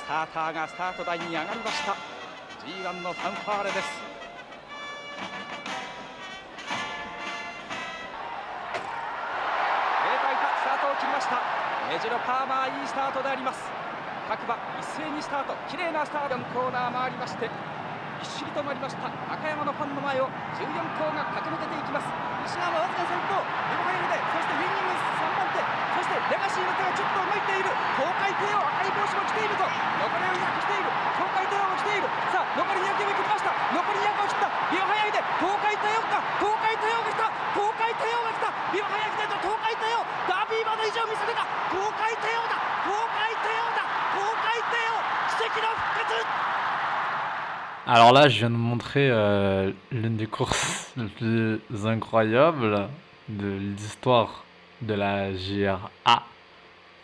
スターターがスタート台に上がりました。 G1 のファンファーレです。レータイタスタートを切りました。メジロパーマー、いいスタートであります。各馬一斉にスタート、綺麗なスタート。4コーナー回りましてぎっしりとなりました。中山のファンの前を14頭が駆け抜けていきます。西川わずか先頭、両前で、そしてウィニング3番手、そしてレガシーの手がちょっと動いている。東海帝王、赤い帽子も着ていると、残りを200している。東海帝王も来ている。さあ残り200を切りました。残り200を切った。秒早いで東海帝王か、東海帝王が来た、東海帝王が来た。秒早いでと東海帝王、ダービー馬の意地を見せたか。東海帝王だ、東海帝王だ、東海帝王、奇跡の復活。 Alors là, je viens de vous montrer l'une des courses les plus incroyables de l'histoire de la GRA,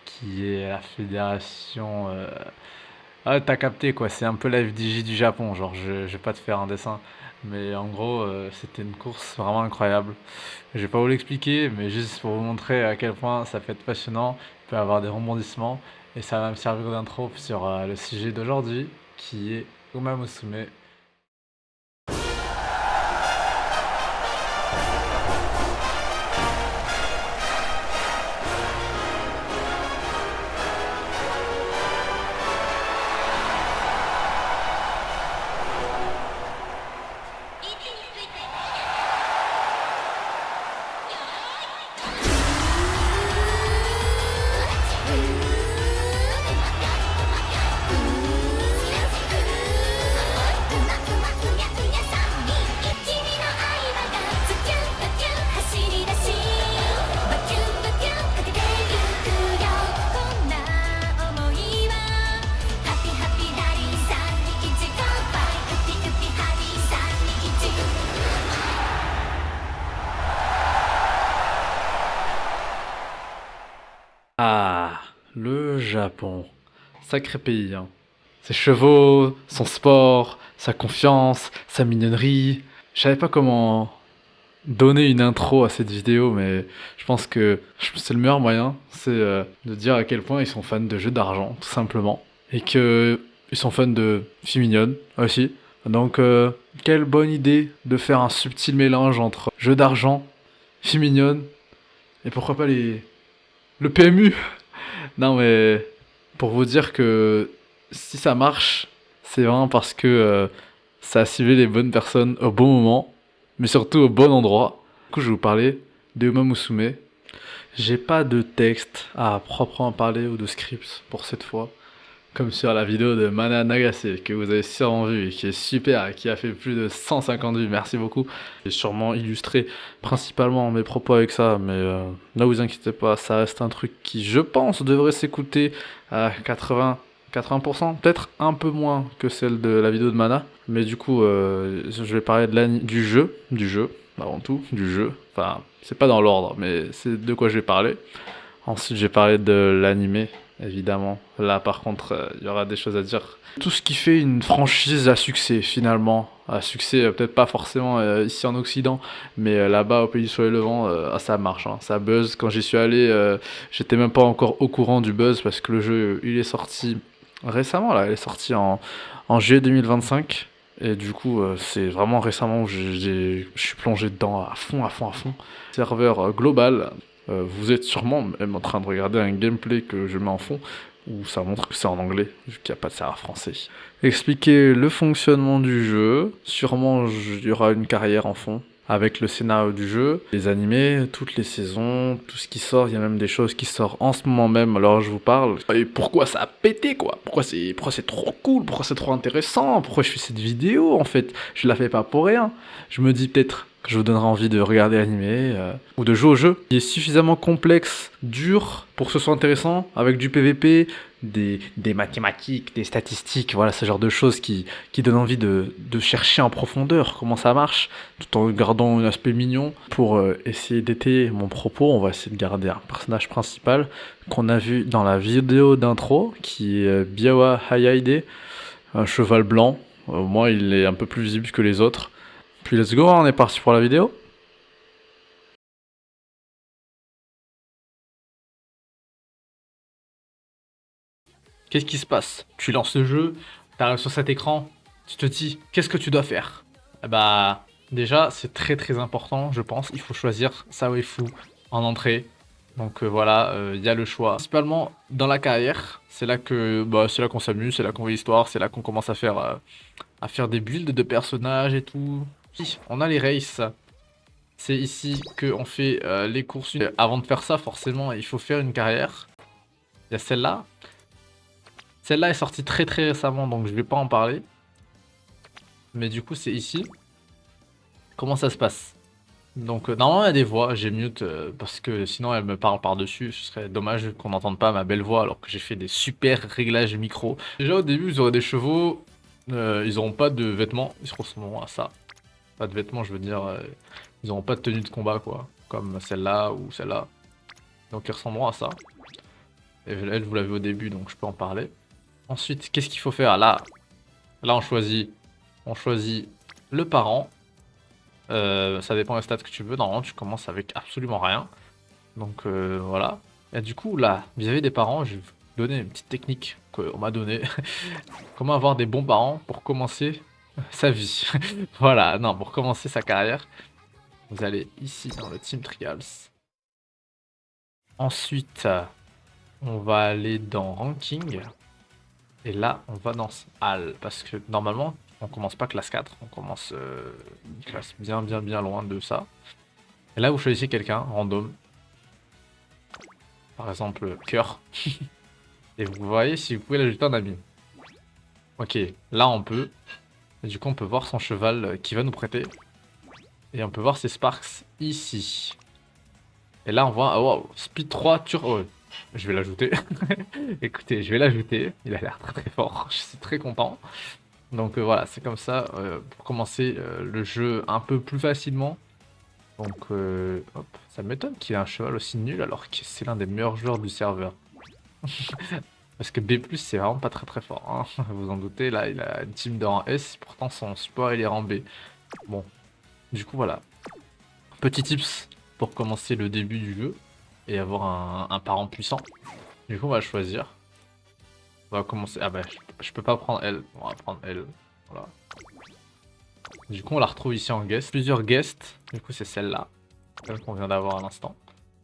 qui est la fédération... Ah, t'as capté quoi, c'est un peu la FDJ du Japon, genre je vais pas te faire un dessin, mais en gros c'était une course vraiment incroyable. Je vais pas vous l'expliquer, mais juste pour vous montrer à quel point ça peut être passionnant, il peut y avoir des rebondissements, et ça va me servir d'intro sur le sujet d'aujourd'hui, qui est Uma Musume. Ah, le Japon. Sacré pays, hein. Ses chevaux, son sport, sa confiance, sa mignonnerie. Je savais pas comment donner une intro à cette vidéo, mais je pense que c'est le meilleur moyen, c'est de dire à quel point ils sont fans de jeux d'argent, tout simplement. Et que ils sont fans de filles mignonnes aussi. Donc, quelle bonne idée de faire un subtil mélange entre jeux d'argent, filles mignonnes, et pourquoi pas le PMU. Non mais pour vous dire que si ça marche, c'est vraiment parce que ça a ciblé les bonnes personnes au bon moment, mais surtout au bon endroit. Du coup, je vais vous parler de Uma Musume. J'ai pas de texte à proprement parler ou de script pour cette fois, comme sur la vidéo de Mana Nagase que vous avez sûrement vu et qui est super et qui a fait plus de 150 vues, merci beaucoup. J'ai sûrement illustré principalement mes propos avec ça, mais ne vous inquiétez pas, ça reste un truc qui, je pense, devrait s'écouter à 80%, peut-être un peu moins que celle de la vidéo de Mana, mais du coup, je vais parler du jeu, avant tout, du jeu, enfin, c'est pas dans l'ordre, mais c'est de quoi je vais parler. Ensuite, je vais parler de l'animé, évidemment. Là, par contre, il y aura des choses à dire. Tout ce qui fait une franchise à succès, finalement. À succès, peut-être pas forcément ici en Occident, mais là-bas, au Pays du Soleil Levant, ça marche, hein, ça buzz. Quand j'y suis allé, j'étais même pas encore au courant du buzz, parce que le jeu, il est sorti récemment, là. Il est sorti en juillet 2025. Et du coup, c'est vraiment récemment où je suis plongé dedans à fond. Serveur global. Vous êtes sûrement même en train de regarder un gameplay que je mets en fond où ça montre que c'est en anglais, vu qu'il n'y a pas de serveur français. Expliquer le fonctionnement du jeu, sûrement il y aura une carrière en fond, avec le scénario du jeu, les animés, toutes les saisons, tout ce qui sort, il y a même des choses qui sortent en ce moment même, alors je vous parle. Et pourquoi ça a pété quoi? Pourquoi c'est trop cool? Pourquoi c'est trop intéressant? Pourquoi je fais cette vidéo en fait? Je la fais pas pour rien. Je me dis peut-être que je vous donnerai envie de regarder l'animé ou de jouer au jeu. Il est suffisamment complexe, dur, pour que ce soit intéressant, avec du PVP, des mathématiques, des statistiques, voilà, ce genre de choses qui donnent envie de chercher en profondeur comment ça marche, tout en gardant un aspect mignon. Pour essayer d'étayer mon propos, on va essayer de garder un personnage principal qu'on a vu dans la vidéo d'intro, qui est Biawa Hayaide, un cheval blanc. Moi, il est un peu plus visible que les autres. Puis let's go, on est parti pour la vidéo. Qu'est-ce qui se passe? Tu lances le jeu, t'arrives sur cet écran, tu te dis, qu'est-ce que tu dois faire? Eh bah, déjà, c'est très très important, je pense. Il faut choisir sa waifu en entrée. Donc voilà, il y a le choix. Principalement dans la carrière, c'est là que c'est là qu'on s'amuse, c'est là qu'on voit l'histoire, c'est là qu'on commence à faire des builds de personnages et tout. Si, on a les races. C'est ici qu'on fait les courses. Avant de faire ça, forcément, il faut faire une carrière. Il y a celle-là. Celle-là est sortie très très récemment, donc je vais pas en parler. Mais du coup, c'est ici. Comment ça se passe? Donc normalement il y a des voix, j'ai mute parce que sinon elle me parle par-dessus, ce serait dommage qu'on n'entende pas ma belle voix alors que j'ai fait des super réglages micro. Déjà au début ils auraient des chevaux, ils auront pas de vêtements, ils se ressembleront à ça. Pas de vêtements je veux dire, ils auront pas de tenue de combat quoi, comme celle-là ou celle-là. Donc ils ressembleront à ça. Et elle vous l'avez au début donc je peux en parler. Ensuite qu'est-ce qu'il faut faire là on choisit le parent. Ça dépend des stats que tu veux. Normalement, tu commences avec absolument rien. Donc voilà. Et du coup, là, vis-à-vis des parents, je vais vous donner une petite technique qu'on m'a donnée. Comment avoir des bons parents pour commencer sa vie. Voilà, non, pour commencer sa carrière. Vous allez ici dans le Team Trials. Ensuite, on va aller dans Ranking. Et là, on va dans Hall. Parce que normalement, on commence pas classe 4. On commence une classe bien loin de ça. Et là, vous choisissez quelqu'un, random. Par exemple, cœur. Et vous voyez si vous pouvez l'ajouter en ami. Ok, là on peut. Et du coup, on peut voir son cheval qui va nous prêter. Et on peut voir ses Sparks ici. Et là, on voit, oh, wow, Speed 3 Turbo. Oh, je vais l'ajouter. Écoutez, je vais l'ajouter. Il a l'air très très fort. Je suis très content. Donc voilà, c'est comme ça pour commencer le jeu un peu plus facilement. Donc, hop, ça m'étonne qu'il ait un cheval aussi nul alors que c'est l'un des meilleurs joueurs du serveur. Parce que B+, c'est vraiment pas très très fort, hein. Vous en doutez, là, il a une team de rang S, pourtant son support, il est rang B. Bon, du coup, voilà. Petit tips pour commencer le début du jeu et avoir un parent puissant. Du coup, on va choisir. On va commencer... Ah bah, je peux pas prendre elle. On va prendre elle. Voilà. Du coup, on la retrouve ici en guest. Plusieurs guests. Du coup, c'est celle-là. Celle qu'on vient d'avoir à l'instant.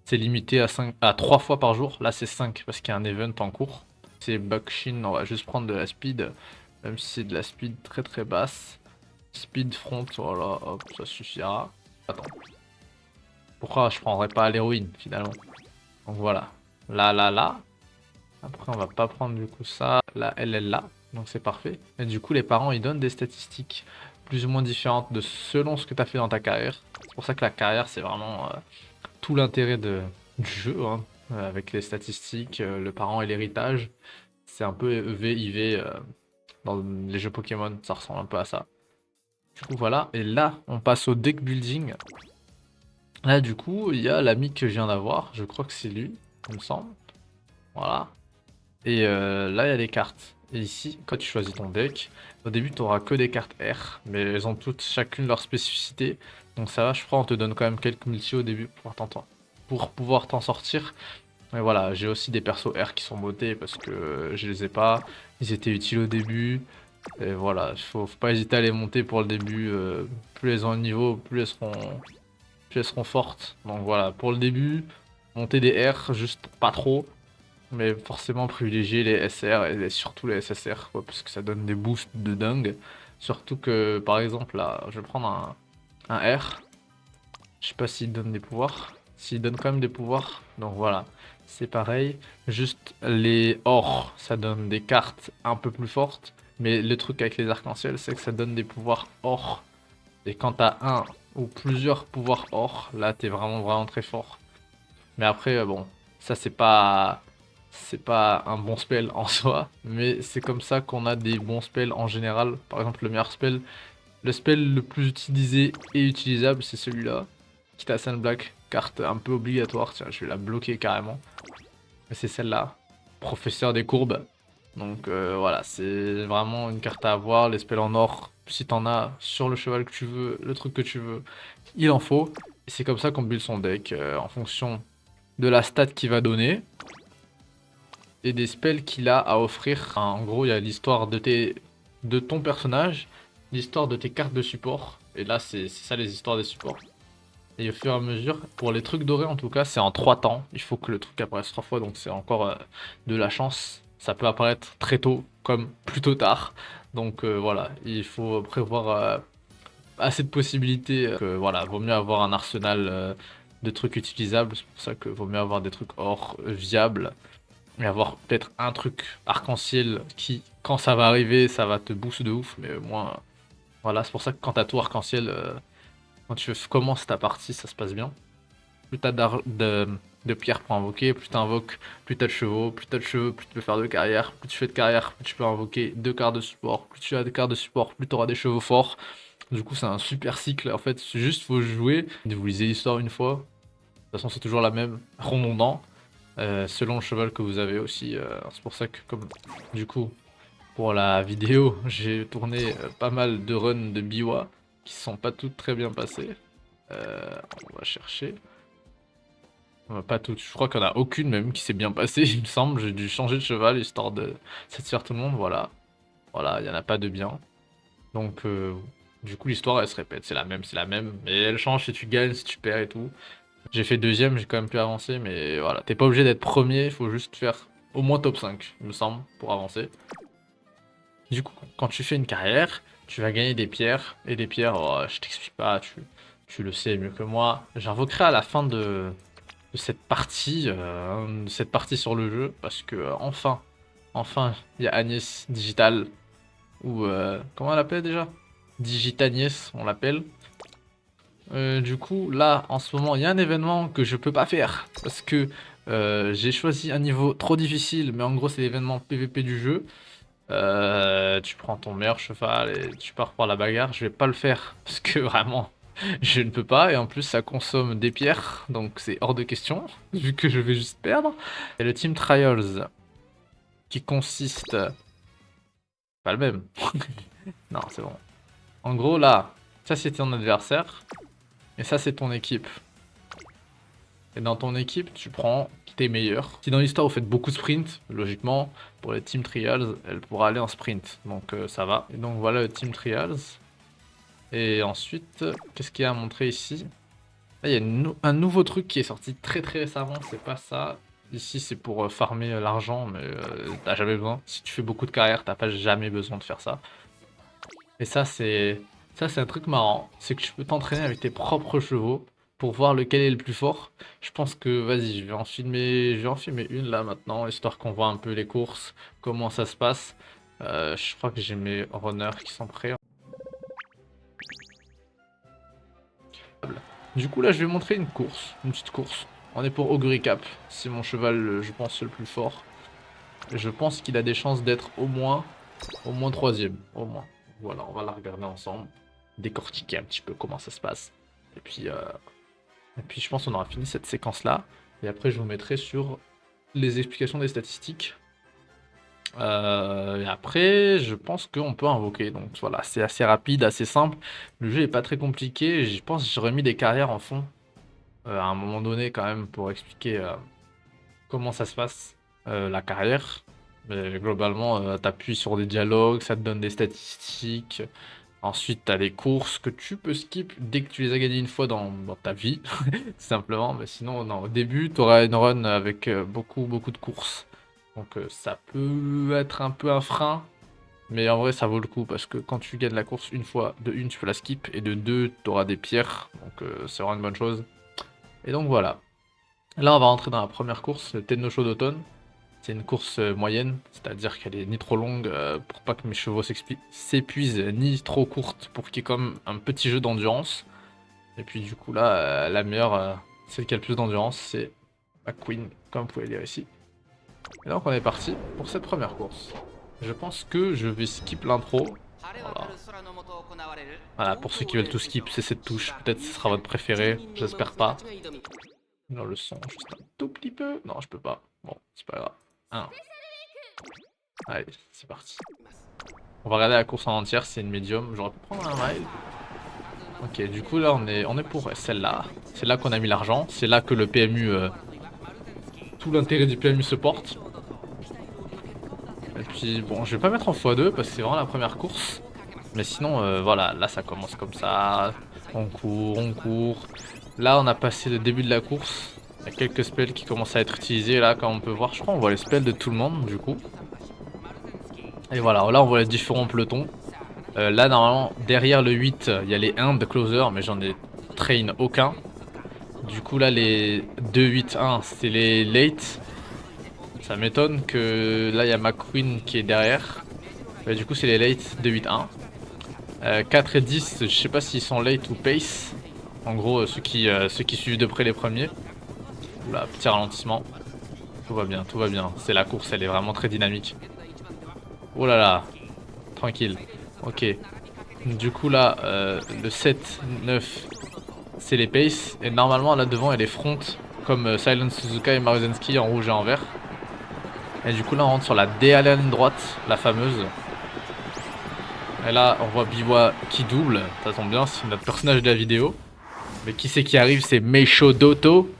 C'est limité à 3 fois par jour. Là, c'est 5 parce qu'il y a un event en cours. C'est Buckshin, on va juste prendre de la speed. Même si c'est de la speed très très basse. Speed front, voilà, hop, ça suffira. Attends. Pourquoi je prendrais pas l'héroïne finalement? Donc voilà. Là. Après, on va pas prendre du coup ça. Là, elle est là. Donc c'est parfait. Et du coup, les parents, ils donnent des statistiques plus ou moins différentes de selon ce que tu as fait dans ta carrière. C'est pour ça que la carrière, c'est vraiment tout l'intérêt du jeu, hein, avec les statistiques, le parent et l'héritage. C'est un peu EV, IV dans les jeux Pokémon, ça ressemble un peu à ça. Du coup, voilà. Et là, on passe au deck building. Là, du coup, il y a l'ami que je viens d'avoir. Je crois que c'est lui, il me semble. Voilà. Et là, il y a les cartes. Et ici, quand tu choisis ton deck, au début, tu n'auras que des cartes R, mais elles ont toutes chacune leur spécificité. Donc ça va, je crois, on te donne quand même quelques multi au début pour pouvoir t'en sortir. Mais voilà, j'ai aussi des persos R qui sont motés parce que je les ai pas. Ils étaient utiles au début. Et voilà, faut pas hésiter à les monter pour le début. Plus elles ont un niveau, plus elles seront fortes. Donc voilà, pour le début, monter des R, juste pas trop. Mais forcément privilégier les SR et surtout les SSR, quoi, parce que ça donne des boosts de dingue. Surtout que, par exemple, là, je vais prendre un R. Je sais pas s'il donne des pouvoirs. S'il donne quand même des pouvoirs. Donc voilà, c'est pareil. Juste les or, ça donne des cartes un peu plus fortes. Mais le truc avec les arcs-en-ciel, c'est que ça donne des pouvoirs or. Et quand t'as un ou plusieurs pouvoirs or, là t'es vraiment très fort. Mais après, bon, ça c'est pas un bon spell en soi, mais c'est comme ça qu'on a des bons spells en général. Par exemple, le meilleur spell, le spell le plus utilisé et utilisable, c'est celui-là. Kitasan Black, carte un peu obligatoire, tiens, je vais la bloquer carrément. C'est celle-là, Professeur des courbes. Donc voilà, c'est vraiment une carte à avoir, les spells en or, si t'en as sur le cheval que tu veux, le truc que tu veux, il en faut. Et c'est comme ça qu'on build son deck, en fonction de la stat qu'il va donner. et des spells qu'il a à offrir. Enfin, en gros, il y a l'histoire de ton personnage, l'histoire de tes cartes de support. Et là, c'est ça les histoires des supports. Et au fur et à mesure, pour les trucs dorés en tout cas, c'est en 3 temps. Il faut que le truc apparaisse 3 fois, donc c'est encore de la chance. Ça peut apparaître très tôt comme plutôt tard. Donc voilà, il faut prévoir assez de possibilités. Voilà, vaut mieux avoir un arsenal de trucs utilisables. C'est pour ça que vaut mieux avoir des trucs or viables. Et avoir peut-être un truc arc-en-ciel qui, quand ça va arriver, ça va te boost de ouf. Mais moi, voilà, c'est pour ça que quand t'as tout arc-en-ciel, quand tu commences ta partie, ça se passe bien. Plus t'as de pierres pour invoquer, plus t'invoques, plus t'as de chevaux, plus t'as de cheveux, plus tu peux faire de carrière, plus tu fais de carrière, plus tu peux invoquer 2 cartes de support, plus tu as des cartes de support, plus t'auras des chevaux forts. Du coup, c'est un super cycle. En fait, c'est juste faut jouer. Vous lisez l'histoire une fois. De toute façon, c'est toujours la même, redondant, selon le cheval que vous avez aussi. C'est pour ça que, comme du coup, pour la vidéo, j'ai tourné pas mal de runs de Biwa qui sont pas toutes très bien passées. On va chercher. Pas toutes, je crois qu'il n'y en a aucune même qui s'est bien passée, il me semble. J'ai dû changer de cheval histoire de satisfaire tout le monde. Voilà, voilà, il n'y en a pas de bien. Donc, du coup, l'histoire elle se répète, c'est la même, mais elle change si tu gagnes, si tu perds et tout. J'ai fait deuxième, j'ai quand même pu avancer, mais voilà, t'es pas obligé d'être premier, il faut juste faire au moins top 5, il me semble, pour avancer. Du coup, quand tu fais une carrière, tu vas gagner des pierres, et des pierres, oh, je t'explique pas, tu le sais mieux que moi. J'invoquerai à la fin de cette partie sur le jeu, parce que enfin, il y a Agnès Digital, ou comment elle l'appelle déjà? Digitanies, on l'appelle. Du coup, là, en ce moment, il y a un événement que je peux pas faire, parce que j'ai choisi un niveau trop difficile, mais en gros, c'est l'événement PVP du jeu. Tu prends ton meilleur cheval et tu pars pour la bagarre. Je vais pas le faire, parce que vraiment, je ne peux pas, et en plus, ça consomme des pierres, donc c'est hors de question, vu que je vais juste perdre. Et le Team Trials, qui consiste... Pas le même. Non, c'est bon. En gros, là, ça c'est ton adversaire, et ça c'est ton équipe. Et dans ton équipe, tu prends tes meilleurs. Si dans l'histoire vous faites beaucoup de sprint, logiquement, pour les Team Trials, elle pourra aller en sprint. Donc ça va. Et donc voilà le Team Trials. Et ensuite, qu'est-ce qu'il y a à montrer ici? Là, il y a un nouveau truc qui est sorti très récemment, c'est pas ça. Ici, c'est pour farmer l'argent, mais t'as jamais besoin. Si tu fais beaucoup de carrière, t'as pas jamais besoin de faire ça. Et ça, c'est un truc marrant. C'est que tu peux t'entraîner avec tes propres chevaux pour voir lequel est le plus fort. Je pense que, vas-y, je vais en filmer une là maintenant, histoire qu'on voit un peu les courses, comment ça se passe. Je crois que j'ai mes runners qui sont prêts. Du coup, là, je vais montrer une course, une petite course. On est pour Augury Cap. C'est mon cheval, je pense, le plus fort. Je pense qu'il a des chances d'être au moins troisième, au moins. Voilà, on va la regarder ensemble, décortiquer un petit peu comment ça se passe. Et puis je pense qu'on aura fini cette séquence-là. Et après, je vous mettrai sur les explications des statistiques. Et après, je pense qu'on peut invoquer. Donc voilà, c'est assez rapide, assez simple. Le jeu est pas très compliqué. Je pense que j'aurais mis des carrières en fond. À un moment donné, quand même, pour expliquer comment ça se passe, la carrière. Mais globalement, t'appuies sur des dialogues, ça te donne des statistiques. Ensuite, t'as les courses que tu peux skip dès que tu les as gagnées une fois dans ta vie, simplement. Mais sinon, non, au début, t'auras une run avec beaucoup de courses. Donc ça peut être un peu un frein. Mais en vrai, ça vaut le coup parce que quand tu gagnes la course une fois, de une, tu peux la skip. Et de deux, t'auras des pierres. Donc c'est vraiment une bonne chose. Et donc voilà. Là, on va rentrer dans la première course, le Tenno Show d'automne. C'est une course moyenne, c'est-à-dire qu'elle est ni trop longue pour pas que mes chevaux s'épuisent, ni trop courte pour qu'il y ait comme un petit jeu d'endurance. Et puis du coup là, la meilleure, celle qui a le plus d'endurance, c'est la Queen, comme vous pouvez lire ici. Et donc on est parti pour cette première course. Je pense que je vais skip l'intro. Voilà, pour ceux qui veulent tout skip, c'est cette touche. Peut-être ce sera votre préféré, j'espère pas. Non, le son, juste un tout petit peu. Non, je peux pas. Bon, c'est pas grave. Allez, c'est parti. On va regarder la course en entière, c'est une médium. J'aurais pu prendre un mile. Ok, du coup là on est pour celle-là. C'est là qu'on a mis l'argent. C'est là que le PMU... tout l'intérêt du PMU se porte. Puis bon, je vais pas mettre en x2 parce que c'est vraiment la première course. Mais sinon, voilà, là ça commence comme ça. On court, on court. Là, on a passé le début de la course. Il y a quelques spells qui commencent à être utilisés là, comme on peut voir. Je crois qu'on voit les spells de tout le monde du coup. Et voilà, là on voit les différents pelotons. Là, normalement, derrière le 8, il y a les 1 de closer, mais j'en ai train aucun. Du coup, là, les 2, 8, 1, c'est les late. Ça m'étonne que là, il y a McQueen qui est derrière. Mais du coup, c'est les late 2, 8, 1. 4 et 10, je sais pas s'ils sont late ou pace. En gros, ceux qui suivent de près les premiers. Oula, petit ralentissement. Tout va bien, tout va bien. C'est la course, elle est vraiment très dynamique. Oh là là, tranquille. Ok. Du coup là, le 7, 9, c'est les pace. Et normalement là devant il y a les fronts comme Silent Suzuka et Maruzensky en rouge et en vert. Et du coup là on rentre sur la DA ligne droite, la fameuse. Et là on voit Biwa qui double, ça tombe bien, c'est notre personnage de la vidéo. Mais qui c'est qui arrive? C'est Meisho Doto.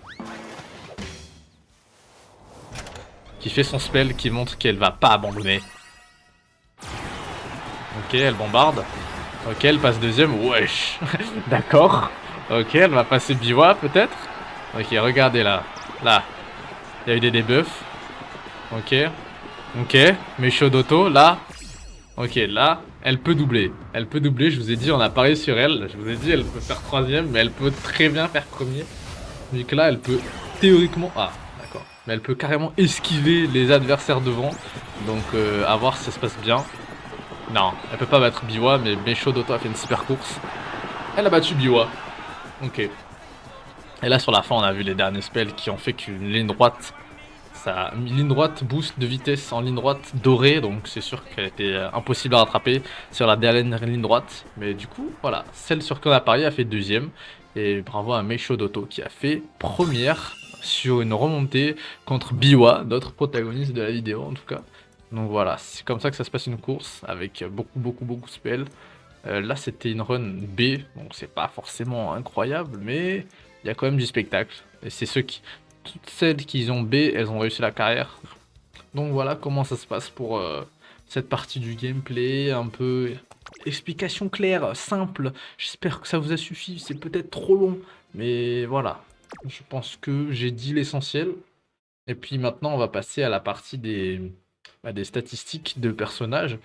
Qui fait son spell qui montre qu'elle va pas abandonner. Ok, elle bombarde. Ok, elle passe deuxième. Wesh. D'accord. Ok, elle va passer Biwa peut-être. Ok, regardez là. Là. Il y a eu des debuffs. Ok. Ok. Meisho Doto, là. Ok, là. Elle peut doubler. Elle peut doubler, je vous ai dit, on a parié sur elle. Je vous ai dit, elle peut faire troisième, mais elle peut très bien faire premier. Vu que là, elle peut théoriquement... Ah, d'accord. Mais elle peut carrément esquiver les adversaires devant. Donc, à voir si ça se passe bien. Non, elle peut pas battre Biwa, mais Meisho Doto a fait une super course. Elle a battu Biwa. Ok. Et là sur la fin on a vu les derniers spells qui ont fait qu'une ligne droite, ça, une ligne droite boost de vitesse en ligne droite dorée, donc c'est sûr qu'elle était impossible à rattraper sur la dernière ligne droite. Mais du coup voilà, celle sur qui on a parié a fait deuxième. Et bravo à Meisho Doto qui a fait première sur une remontée contre Biwa, notre protagoniste de la vidéo en tout cas. Donc voilà, c'est comme ça que ça se passe une course avec beaucoup de spells. Là c'était une run B, donc c'est pas forcément incroyable, mais il y a quand même du spectacle. Et c'est ceux qui, toutes celles qui ont B, elles ont réussi la carrière. Donc voilà comment ça se passe pour cette partie du gameplay, un peu explication claire, simple. J'espère que ça vous a suffi, c'est peut-être trop long, mais voilà. Je pense que j'ai dit l'essentiel. Et puis maintenant on va passer à la partie des statistiques de personnages.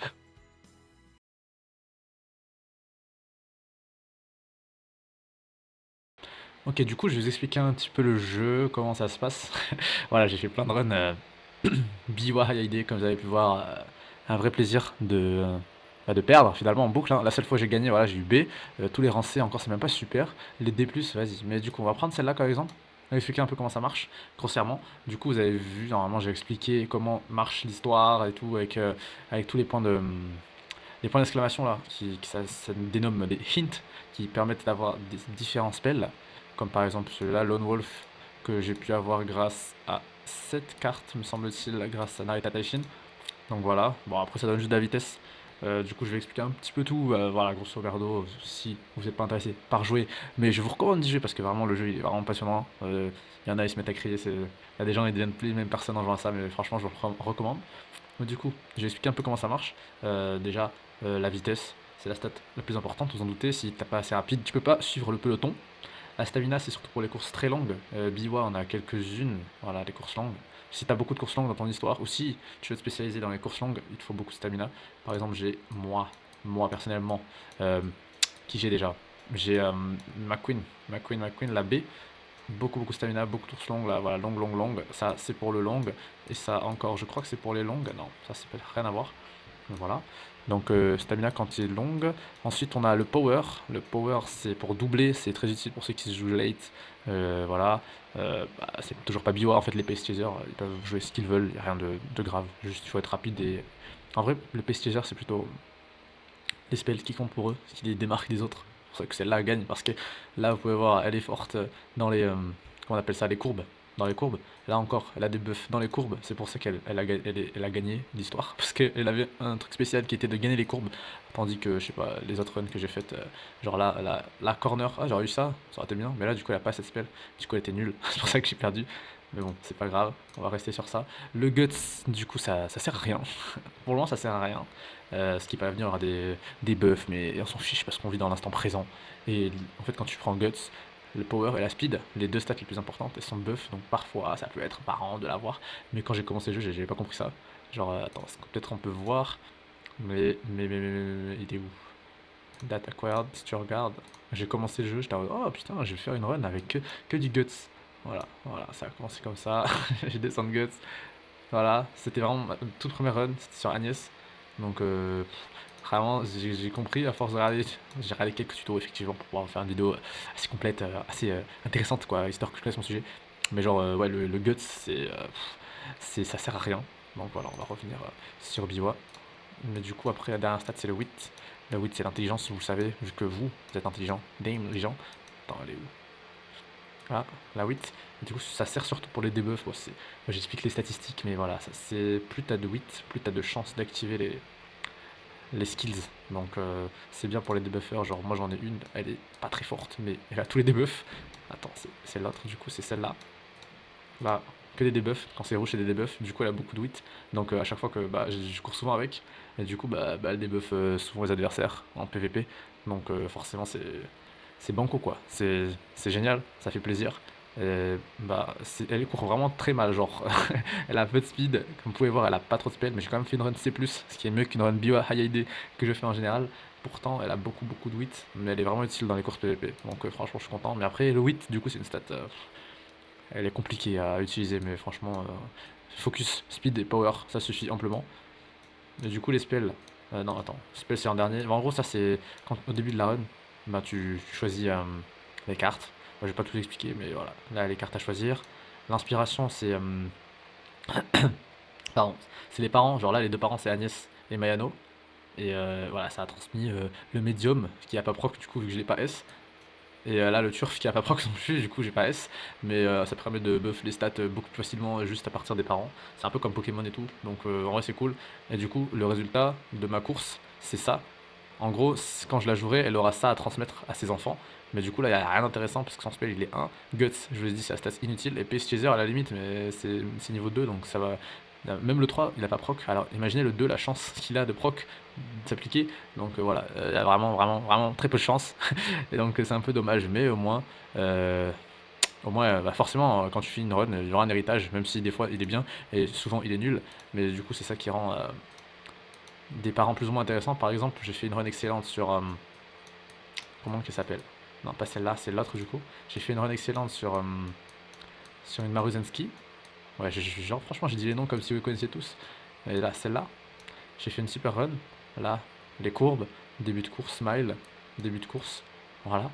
Ok, du coup, je vais vous expliquer un petit peu le jeu, comment ça se passe. Voilà, j'ai fait plein de runs Biwa Hayade, comme vous avez pu voir, un vrai plaisir de perdre finalement en boucle, hein. La seule fois que j'ai gagné, voilà, j'ai eu B. Tous les rangs C, encore, c'est même pas super. Les D+, vas-y. Mais du coup, on va prendre celle-là comme exemple. On va expliquer un peu comment ça marche, grossièrement. Du coup, vous avez vu, normalement, j'ai expliqué comment marche l'histoire et tout, avec tous les points d'exclamation là, ça dénomme des hints qui permettent d'avoir des différents spells, comme par exemple celui-là, Lone Wolf, que j'ai pu avoir grâce à cette carte, me semble-t-il, grâce à Narita Taishin. Donc voilà, bon après ça donne juste de la vitesse. Du coup je vais expliquer un petit peu tout, voilà, grosso merdo, si vous n'êtes pas intéressé par jouer. Mais je vous recommande d'y jouer parce que vraiment le jeu il est vraiment passionnant. Il y en a, ils se mettent à crier, il y a des gens, ils deviennent plus les mêmes personnes en jouant à ça, mais franchement je vous le recommande. Donc, du coup, je vais expliquer un peu comment ça marche. Déjà, la vitesse, c'est la stat la plus importante, vous en doutez. Si t'as pas assez rapide, tu peux pas suivre le peloton. La stamina, c'est surtout pour les courses très longues. Biwa, on a quelques-unes, voilà, des courses longues. Si t'as beaucoup de courses longues dans ton histoire, ou si tu veux te spécialiser dans les courses longues, il te faut beaucoup de stamina. Par exemple, j'ai moi personnellement, qui j'ai déjà. J'ai McQueen, la B. Beaucoup de stamina, beaucoup de courses longues, là, voilà, longue. Ça, c'est pour le long. Et ça, encore, je crois que c'est pour les longues. Non, ça, c'est rien à voir. Voilà. Donc, stamina quand il est longue. Ensuite, on a le power. Le power, c'est pour doubler. C'est très utile pour ceux qui se jouent late. Voilà. C'est toujours pas bio. En fait, les pace chasers, ils peuvent jouer ce qu'ils veulent. Il n'y a rien de grave. Juste, il faut être rapide. Et en vrai, le pace chaser, c'est plutôt les spells qui comptent pour eux, ce qui les démarque des autres. C'est pour ça que celle-là gagne, parce que là, vous pouvez voir, elle est forte dans les, comment on appelle ça, les courbes. Dans les courbes, là encore, elle a des buffs dans les courbes, c'est pour ça qu'elle a gagné l'histoire, parce qu'elle avait un truc spécial qui était de gagner les courbes, tandis que, je sais pas, les autres runs que j'ai faites, genre là, la corner, ah j'aurais eu ça, ça aurait été bien, mais là du coup elle a pas cette spell, du coup elle était nulle, c'est pour ça que j'ai perdu. Mais bon, c'est pas grave, on va rester sur ça. Le Guts, du coup, ça sert à rien. Pour le moment, ça sert à rien. Ce qui peut venir, il y aura des buffs, mais on s'en fiche parce qu'on vit dans l'instant présent. Et en fait, quand tu prends Guts, le power et la speed, les deux stats les plus importantes, elles sont buff, donc parfois ça peut être marrant de l'avoir. Mais quand j'ai commencé le jeu, j'avais pas compris ça. Genre, attends, peut-être on peut voir, mais il est où? Date acquired, si tu regardes, j'ai commencé le jeu, j'étais en mode, oh putain, je vais faire une run avec que du Guts. Voilà, ça a commencé comme ça. J'ai descendu Guts. Voilà, c'était vraiment ma toute première run, c'était sur Agnès. Donc, vraiment, j'ai compris à force de regarder. J'ai regardé quelques tutos effectivement pour pouvoir faire une vidéo assez complète, assez intéressante quoi, histoire que je connaisse mon sujet. Mais genre, ouais, le Guts, ça sert à rien. Donc voilà, on va revenir sur Biwa. Mais du coup, après, la dernière stat, c'est le wit. Le wit, c'est l'intelligence, vous le savez, vu que vous êtes intelligent. Damn, les gens. Attends, elle est où? Ah, la wit. Et du coup, ça sert surtout pour les debuffs. Bon, moi, j'explique les statistiques, mais voilà, c'est plus t'as de wit, plus t'as de chances d'activer les skills. Donc, c'est bien pour les debuffers. Genre, moi, j'en ai une, elle est pas très forte, mais elle a tous les debuffs. Attends, c'est l'autre, du coup, c'est celle-là. Là, que des debuffs. Quand c'est rouge, c'est des debuffs. Du coup, elle a beaucoup de wit. Donc, à chaque fois que bah, je cours souvent avec. Et du coup, bah, elle débuffe souvent les adversaires en PvP. Donc, forcément, c'est banco quoi. C'est génial, ça fait plaisir. Et, bah, elle court vraiment très mal, genre. Elle a peu de speed, comme vous pouvez voir, elle a pas trop de spell, mais j'ai quand même fait une run C, ce qui est mieux qu'une run Biwa High ID que je fais en général. Pourtant, elle a beaucoup de wit, mais elle est vraiment utile dans les courses PvP. Donc, franchement, je suis content. Mais après, le wit, du coup, c'est une stat. Elle est compliquée à utiliser, mais franchement, focus, speed et power, ça suffit amplement. Et du coup, les spells. Non, attends, spell c'est en dernier. Bah, en gros, ça c'est au début de la run, bah, tu choisis les cartes. Moi, je vais pas tout expliquer, mais voilà. Là, les cartes à choisir. L'inspiration, c'est. Pardon, c'est les parents. Genre là, les deux parents, c'est Agnès et Mayano. Et voilà, ça a transmis le médium, qui a pas proc, du coup, vu que je l'ai pas S. Et là, le turf qui a pas proc non plus, du coup, j'ai pas S. Mais ça permet de buff les stats beaucoup plus facilement juste à partir des parents. C'est un peu comme Pokémon et tout. Donc en vrai, c'est cool. Et du coup, le résultat de ma course, c'est ça. En gros, quand je la jouerai, elle aura ça à transmettre à ses enfants. Mais du coup, là, il n'y a rien d'intéressant parce que son spell il est 1. Guts, je vous ai dit, c'est la stat inutile. Et Pace Chaser à la limite, mais c'est niveau 2 donc ça va. Même le 3, il a pas proc. Alors imaginez le 2, la chance qu'il a de proc s'appliquer. Donc voilà, il a vraiment très peu de chance. Et donc c'est un peu dommage, mais euh, au moins bah, forcément, quand tu fais une run, il y aura un héritage, même si des fois il est bien et souvent il est nul. Mais du coup, c'est ça qui rend des parents plus ou moins intéressants. Par exemple, j'ai fait une run excellente sur. Comment qu'elle s'appelle? Non, pas celle-là, c'est l'autre du coup. J'ai fait une run excellente sur une Maruzensky. Ouais, genre, franchement, j'ai dit les noms comme si vous les connaissiez tous. Et là, celle-là, j'ai fait une super run. Là, les courbes, début de course, smile, début de course. Voilà.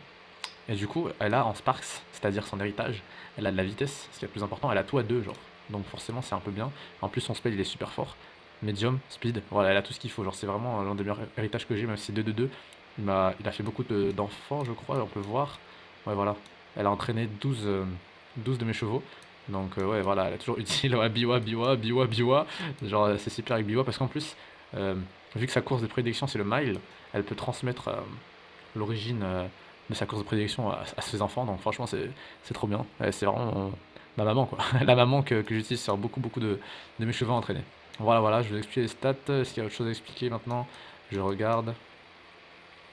Et du coup, elle a en Sparks, c'est-à-dire son héritage, elle a de la vitesse, ce qui est le plus important, elle a tout à 2, genre. Donc forcément, c'est un peu bien. En plus, son spell, il est super fort. Medium, speed, voilà, elle a tout ce qu'il faut. Genre, c'est vraiment l'un des meilleurs héritages que j'ai, même si c'est 2 il a fait beaucoup d'enfants, je crois, on peut voir. Ouais, voilà. Elle a entraîné 12 de mes chevaux. Donc, ouais, voilà, elle est toujours utile. Ouais, Biwa, Biwa, Biwa, Biwa. Genre, c'est super avec Biwa parce qu'en plus, euh, vu que sa course de prédilection, c'est le mile, elle peut transmettre l'origine de sa course de prédilection à ses enfants. Donc, franchement, c'est trop bien. Ouais, c'est vraiment ma maman, quoi. La maman que j'utilise sur beaucoup de mes chevaux entraînés. Voilà, je vais vous expliquer les stats. Est-ce qu'il y a autre chose à expliquer maintenant? Je regarde.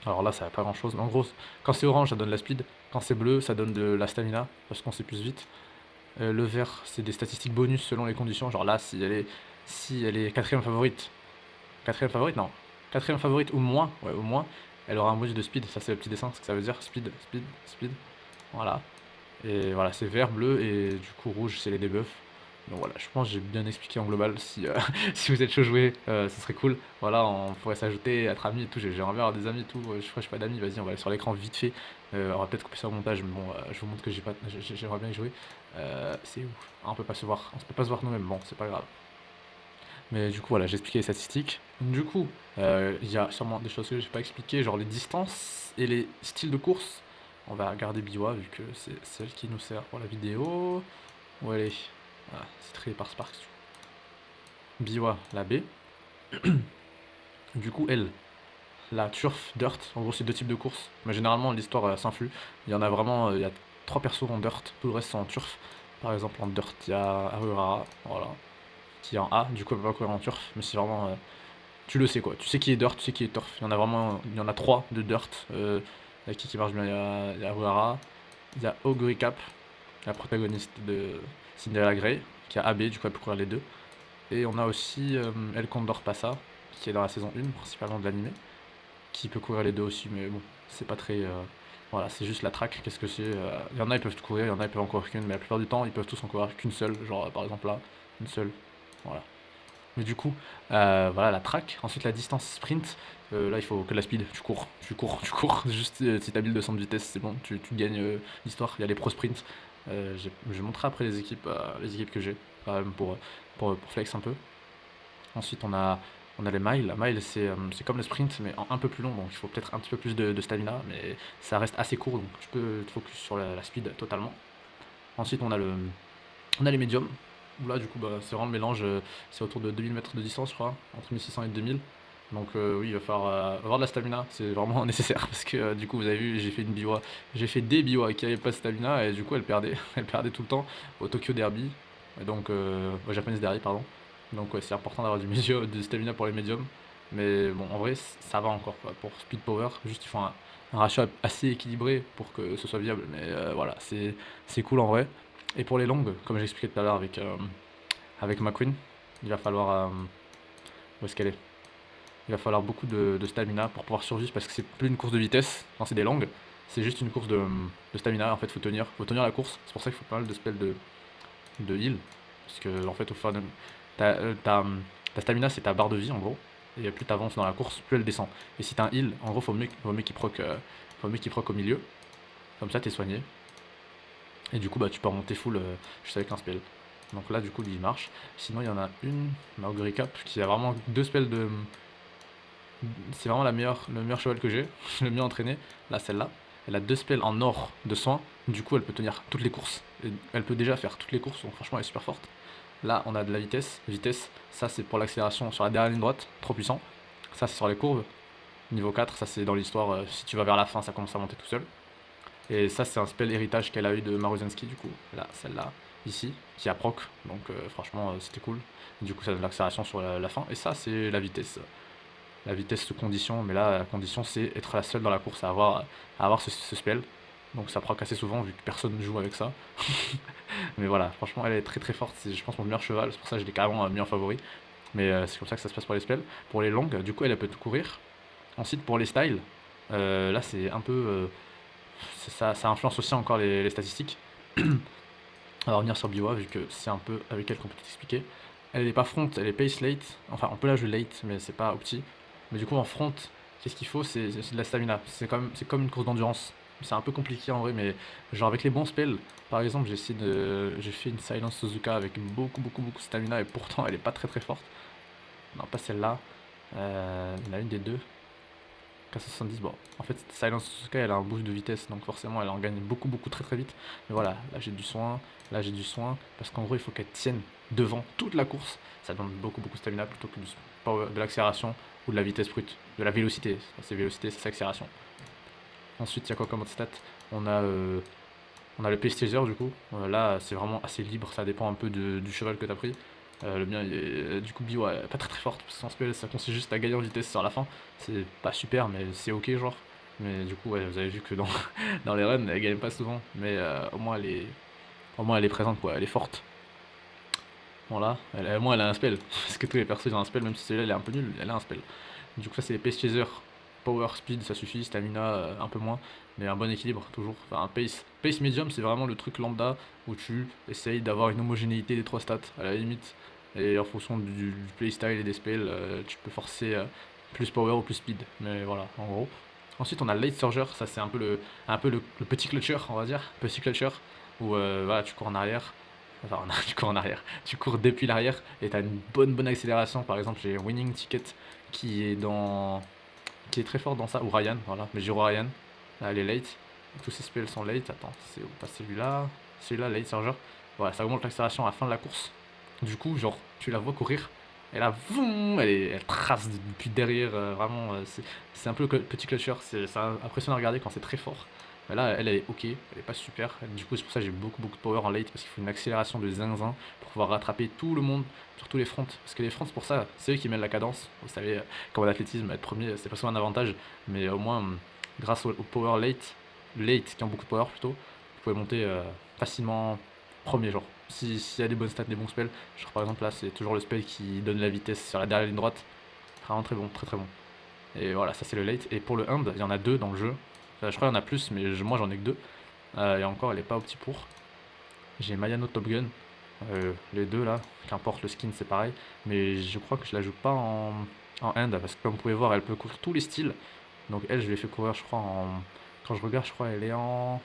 Alors là, ça n'a pas grand chose. En gros, quand c'est orange, ça donne la speed. Quand c'est bleu, ça donne de la stamina, parce qu'on sait plus vite. Le vert, c'est des statistiques bonus selon les conditions. Genre là, si elle est quatrième favorite. Quatrième favorite, non. Quatrième favorite ou moins, ouais, au moins, elle aura un bonus de speed. Ça, c'est le petit dessin, ce que ça veut dire. Speed, speed, speed. Voilà. Et voilà, c'est vert, bleu, et du coup, rouge, c'est les debuffs. Donc voilà, je pense que j'ai bien expliqué en global. Si, si vous êtes chaud jouer, ce serait cool. Voilà, on pourrait s'ajouter, être amis et tout. J'ai envie d'avoir des amis et tout. Je crois que j'ai pas d'amis. Vas-y, on va aller sur l'écran vite fait. On va peut-être couper ça au montage, mais bon, je vous montre que j'aimerais bien y jouer. C'est où? Ah, on peut pas se voir. On peut pas se voir nous-mêmes. Bon, c'est pas grave. Mais du coup, voilà, j'ai expliqué les statistiques. Du coup, il y a sûrement des choses que j'ai pas expliquées, genre les distances et les styles de course. On va regarder Biwa vu que c'est celle qui nous sert pour la vidéo. Où elle est? Ah, c'est créé par Sparks. Biwa, la B. Du coup, elle, la turf, dirt. En gros, c'est 2 types de courses. Mais généralement, l'histoire s'influe. Il y en a vraiment, il y a 3 persos en dirt, tout le reste c'est en turf. Par exemple en dirt, il y a Aurora, voilà, qui est en A, du coup elle peut pas courir en turf, mais c'est vraiment... tu le sais quoi, tu sais qui est dirt, tu sais qui est turf. Il y en a vraiment, il y en a 3 de dirt, avec qui marche bien, il y a Aurora, il y a Augury Cap, la protagoniste de Cinderella Grey, qui a AB, du coup elle peut courir les deux. Et on a aussi El Condor Passa, qui est dans la saison 1, principalement de l'animé, qui peut courir les deux aussi, mais bon, c'est pas très... voilà, c'est juste la track, qu'est-ce que c'est il y en a, ils peuvent tout courir, il y en a, ils peuvent en courir qu'une, mais la plupart du temps, ils peuvent tous en courir qu'une seule, genre par exemple là, une seule, voilà. Mais du coup, voilà la track. Ensuite, la distance sprint. Là, il faut que de la speed. Tu cours, tu cours, tu cours. Juste si t'as 1200 de vitesse, c'est bon, tu gagnes l'histoire. Il y a les pro sprints. Je montrerai après les équipes que j'ai, quand même, pour flex un peu. Ensuite, on a les miles. La mile, c'est comme le sprint, mais un peu plus long. Donc, il faut peut-être un petit peu plus de stamina. Mais ça reste assez court. Donc, tu peux te focus sur la speed totalement. Ensuite, on a les médiums. Où là, du coup, bah, c'est vraiment le mélange. C'est autour de 2000 mètres de distance, je crois. Entre 1600 et 2000. Donc, oui, il va falloir avoir de la stamina. C'est vraiment nécessaire. Parce que, du coup, vous avez vu, j'ai fait une biwa. J'ai fait des biwa qui n'avaient pas de stamina. Et du coup, elle perdait. Elle perdait tout le temps au Tokyo Derby. Et donc, au Japanese Derby, pardon. Donc, ouais, c'est important d'avoir de stamina pour les médiums. Mais bon, en vrai, ça va encore, quoi. Pour speed power, juste il faut un ratio assez équilibré pour que ce soit viable. Mais voilà, c'est cool en vrai. Et pour les longues, comme j'expliquais tout à l'heure avec McQueen, il va falloir. Où est-ce qu'elle est? Il va falloir beaucoup de stamina pour pouvoir survivre parce que c'est plus une course de vitesse quand c'est des longues, c'est juste une course de stamina. En fait, faut tenir la course. C'est pour ça qu'il faut pas mal de spells de heal. Parce que, en fait, au fur et à mesure. Ta stamina, c'est ta barre de vie en gros. Et plus t'avances dans la course, plus elle descend. Et si t'as un heal, en gros, faut mieux qu'il proc au milieu. Comme ça, t'es soigné. Et du coup, bah, tu peux remonter full juste avec un spell. Donc là, du coup, lui, il marche. Sinon, il y en a une, Maugri Cap, qui a vraiment deux spells de. C'est vraiment le meilleur cheval que j'ai, le mieux entraîné. Là, celle-là, elle a deux spells en or de soin. Du coup, elle peut tenir toutes les courses. Et elle peut déjà faire toutes les courses, donc franchement, elle est super forte. Là, on a de la vitesse. Vitesse, ça, c'est pour l'accélération sur la dernière ligne droite, trop puissant. Ça, c'est sur les courbes. Niveau 4, ça, c'est dans l'histoire. Si tu vas vers la fin, ça commence à monter tout seul. Et ça, c'est un spell héritage qu'elle a eu de Maruzensky, du coup. Là, celle-là, ici, qui a proc. Donc, franchement, c'était cool. Du coup, ça donne l'accélération sur la fin. Et ça, c'est la vitesse. La vitesse sous condition. Mais là, la condition, c'est être la seule dans la course à avoir ce spell. Donc, ça proc assez souvent, vu que personne ne joue avec ça. Mais voilà, franchement, elle est très très forte. C'est, je pense, mon meilleur cheval. C'est pour ça que je l'ai carrément mis en favori. Mais c'est comme ça que ça se passe pour les spells. Pour les longues, du coup, elle peut tout courir. Ensuite, pour les styles, là, c'est un peu. Ça influence aussi encore les statistiques. On va revenir sur Biwa vu que c'est un peu avec elle qu'on peut t'expliquer. Elle n'est pas front, elle est pace late. Enfin, on peut la jouer late, mais c'est pas opti. Mais du coup, en front, qu'est-ce qu'il faut? C'est de la stamina. C'est comme une course d'endurance. C'est un peu compliqué en vrai, mais genre avec les bons spells, par exemple, j'ai fait une Silence Suzuka avec beaucoup de stamina et pourtant elle est pas très très forte. Non, pas celle-là. Il y en a une des deux. K70, bon, en fait, Silence Suzuka, elle a un boost de vitesse, donc forcément, elle en gagne beaucoup, très vite. Mais voilà, là j'ai du soin, parce qu'en gros, il faut qu'elle tienne devant toute la course. Ça demande beaucoup de stamina plutôt que de l'accélération ou de la vitesse brute, de la vélocité. C'est vélocité, c'est accélération. Ensuite, il y a quoi comme autre stat? On a, euh, on a le pace chaser du coup. Là, c'est vraiment assez libre, ça dépend un peu du cheval que tu as pris. Le mien, du coup, Bio, pas très forte, parce que son spell, ça consiste juste à gagner en vitesse sur la fin. C'est pas super, mais c'est ok, genre. Mais du coup, ouais, vous avez vu que dans les runs, elle gagne pas souvent. Mais au moins, elle est présente, quoi. Elle est forte. Bon, là, au moins, elle a un spell. Parce que tous les persos, ils ont un spell, même si celui-là, elle est un peu nulle, elle a un spell. Du coup, ça, c'est les Pace Chaser. Power, speed, ça suffit. Stamina, un peu moins. Mais un bon équilibre, toujours. Enfin, un pace. Pace medium, c'est vraiment le truc lambda où tu essayes d'avoir une homogénéité des trois stats, à la limite. Et en fonction du playstyle et des spells, tu peux forcer plus power ou plus speed. Mais voilà, en gros. Ensuite, on a Late Surger. Ça, c'est un peu le petit clutcher, on va dire. Petit clutcher. Où voilà, tu cours en arrière. Enfin, tu cours en arrière. Tu cours depuis l'arrière et tu as une bonne accélération. Par exemple, j'ai Winning Ticket qui est dans qui est très fort dans ça, ou Ryan, voilà, mais j'ai Ryan, là, elle est late, tous ses spells sont late, attends, c'est pas celui-là, late Surger, voilà, ça augmente l'accélération à la fin de la course, du coup, genre, tu la vois courir, et là, boum, elle trace depuis derrière, vraiment, c'est un peu le petit clutcher, c'est impressionnant à regarder quand c'est très fort, Mais là, elle est ok, elle est pas super. Du coup, c'est pour ça que j'ai beaucoup de power en late parce qu'il faut une accélération de zinzin pour pouvoir rattraper tout le monde sur tous les fronts. Parce que les fronts, pour ça, c'est eux qui mènent la cadence. Vous savez, comme en athlétisme, être premier, c'est pas souvent un avantage, mais au moins, grâce au power late qui ont beaucoup de power plutôt, vous pouvez monter facilement premier, genre. S'il y a des bonnes stats, des bons spells, genre par exemple là, c'est toujours le spell qui donne la vitesse sur la dernière ligne droite. Vraiment très bon, très bon. Et voilà, ça c'est le late. Et pour le hand, il y en a deux dans le jeu. Je crois qu'il y en a plus, mais moi j'en ai que deux. Et encore, elle est pas au petit pour. J'ai Mayano Top Gun. Les deux là, qu'importe le skin, c'est pareil. Mais je crois que je la joue pas en hand parce que comme vous pouvez voir, elle peut couvrir tous les styles. Donc elle, je l'ai fait couvrir, je crois, en. Quand je regarde, je crois elle est en.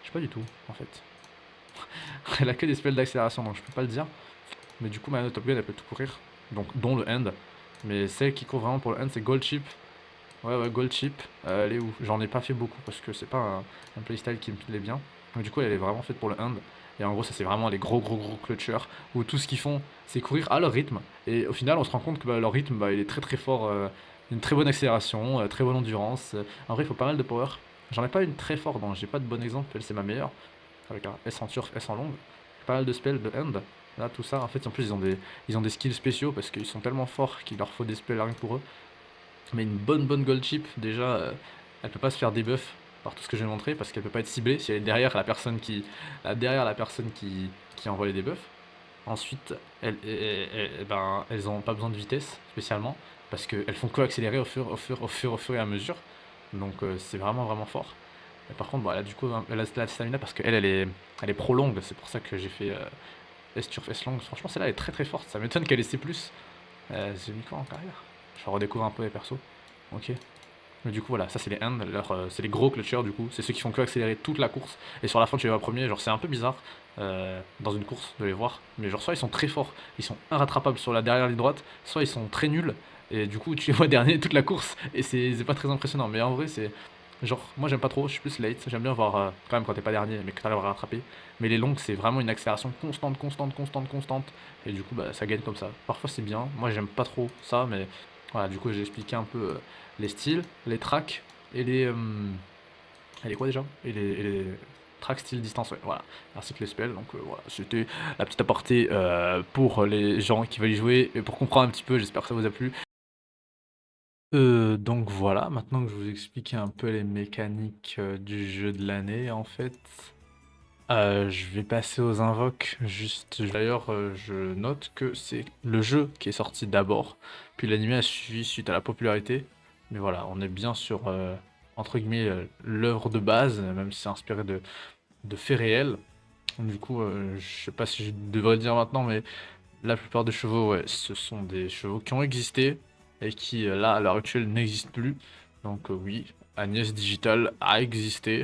Je sais pas du tout, en fait. Elle a que des spells d'accélération, donc je peux pas le dire. Mais du coup, Mayano Top Gun, elle peut tout courir. Donc, dont le hand. Mais celle qui court vraiment pour le hand, c'est Gold Chip. Ouais, Gold Chip, elle est où? J'en ai pas fait beaucoup parce que c'est pas un playstyle qui me plaît bien. Mais du coup, elle est vraiment faite pour le hand. Et en gros, ça c'est vraiment les gros clutchers où tout ce qu'ils font, c'est courir à leur rythme. Et au final, on se rend compte que leur rythme, il est très fort. Une très bonne accélération, très bonne endurance. En vrai, il faut pas mal de power. J'en ai pas une très forte, donc j'ai pas de bon exemple. Elle, c'est ma meilleure. Avec un S en turf, S en longue. Pas mal de spells de hand. Là, tout ça, en fait, en plus, ils ont des skills spéciaux parce qu'ils sont tellement forts qu'il leur faut des spells rien que pour eux. Mais une bonne gold chip, déjà, elle peut pas se faire debuff par tout ce que je vais montrer parce qu'elle peut pas être ciblée si elle est derrière la personne qui envoie les debuffs. Ensuite, elles ont pas besoin de vitesse spécialement parce qu'elles font que accélérer au fur et à mesure. Donc c'est vraiment fort. Et par contre, bon, elle a du coup elle a la stamina parce qu'elle elle est pro longue. C'est pour ça que j'ai fait S turf S long. Franchement, celle-là est très forte. Ça m'étonne qu'elle ait C+. J'ai mis quoi en carrière? Je redécouvre un peu les persos. Ok. Mais du coup, voilà, ça c'est les hands, c'est les gros clutchers du coup. C'est ceux qui font que accélérer toute la course. Et sur la fin, tu les vois premier. Genre, c'est un peu bizarre dans une course de les voir. Mais genre, soit ils sont très forts, ils sont inrattrapables sur la dernière ligne droite, soit ils sont très nuls. Et du coup, tu les vois dernier toute la course. Et c'est pas très impressionnant. Mais en vrai, c'est. Genre, moi j'aime pas trop, je suis plus late. J'aime bien voir quand même quand t'es pas dernier, mais que t'arrives à rattraper. Mais les longues, c'est vraiment une accélération constante. Et du coup, bah, ça gagne comme ça. Parfois, c'est bien. Moi, j'aime pas trop ça, mais voilà, du coup, j'ai expliqué un peu les styles, les tracks et les. Et les quoi déjà? Et les tracks style distance, ouais, voilà. Ainsi que les spells. Donc voilà, c'était la petite aparté pour les gens qui veulent y jouer et pour comprendre un petit peu. J'espère que ça vous a plu. Donc voilà, maintenant que je vous ai expliqué un peu les mécaniques du jeu de l'année, en fait, je vais passer aux invoques. Juste, d'ailleurs, je note que c'est le jeu qui est sorti d'abord, puis l'anime a suivi suite à la popularité. Mais voilà, on est bien sur, entre guillemets, l'œuvre de base, même si c'est inspiré de faits réels. Du coup, je sais pas si je devrais le dire maintenant, mais la plupart des chevaux, ouais, ce sont des chevaux qui ont existé et qui, là, à l'heure actuelle, n'existent plus. Donc oui, Agnès Digital a existé.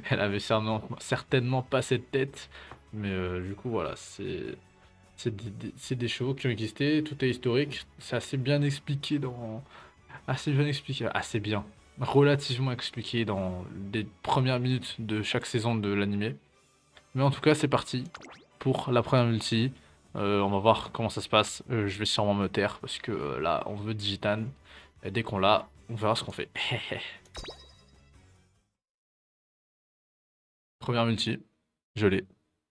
Elle avait certainement pas cette tête. Mais du coup, voilà, c'est des chevaux qui ont existé. Tout est historique. C'est assez bien expliqué dans... Assez bien expliqué. Assez bien. Relativement expliqué dans les premières minutes de chaque saison de l'animé. Mais en tout cas, c'est parti pour la première multi. On va voir comment ça se passe. Je vais sûrement me taire parce que là, on veut Digitan. Et dès qu'on l'a, on verra ce qu'on fait. Première multi, je l'ai.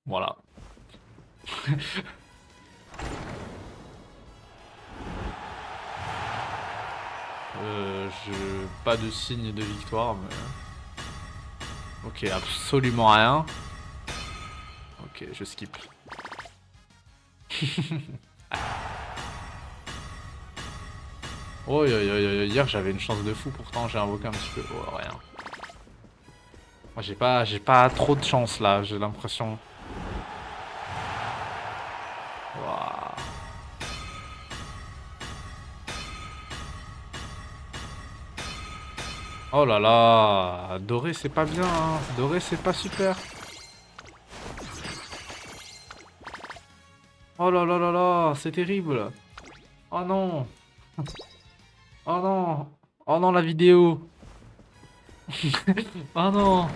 Voilà. Pas de signe de victoire, mais... Ok, absolument rien. Ok, je skip. Oh, hier j'avais une chance de fou, pourtant j'ai invoqué un petit peu. Oh, rien. Moi j'ai pas trop de chance là, j'ai l'impression. Waouh. Oh là là, doré c'est pas bien, hein. Doré c'est pas super. Oh là là là là, c'est terrible. Oh non. Oh non. Oh non la vidéo. Oh non.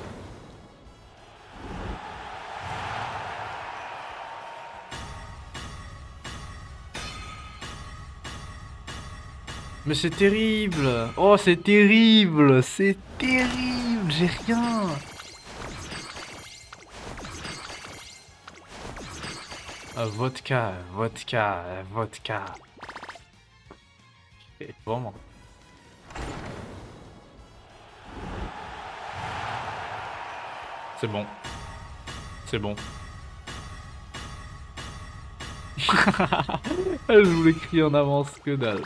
Mais c'est terrible. Oh c'est terrible. C'est terrible. J'ai rien. Vodka, vodka, vodka. Et vraiment. C'est bon. C'est bon. Je voulais crier en avance, que dalle,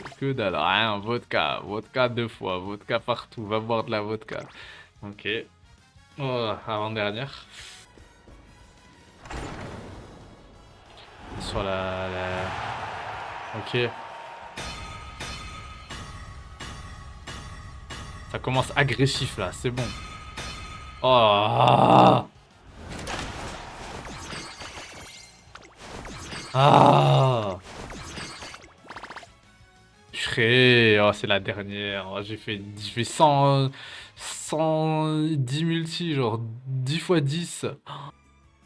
rien, vodka, vodka 2 fois, vodka partout, va boire de la vodka. Ok. Oh, avant-dernière. Sur la... Ok. Ça commence agressif là, c'est bon. Oh. Ah. Oh, c'est la dernière. Oh, j'ai fait 110 multi, genre 10 fois 10.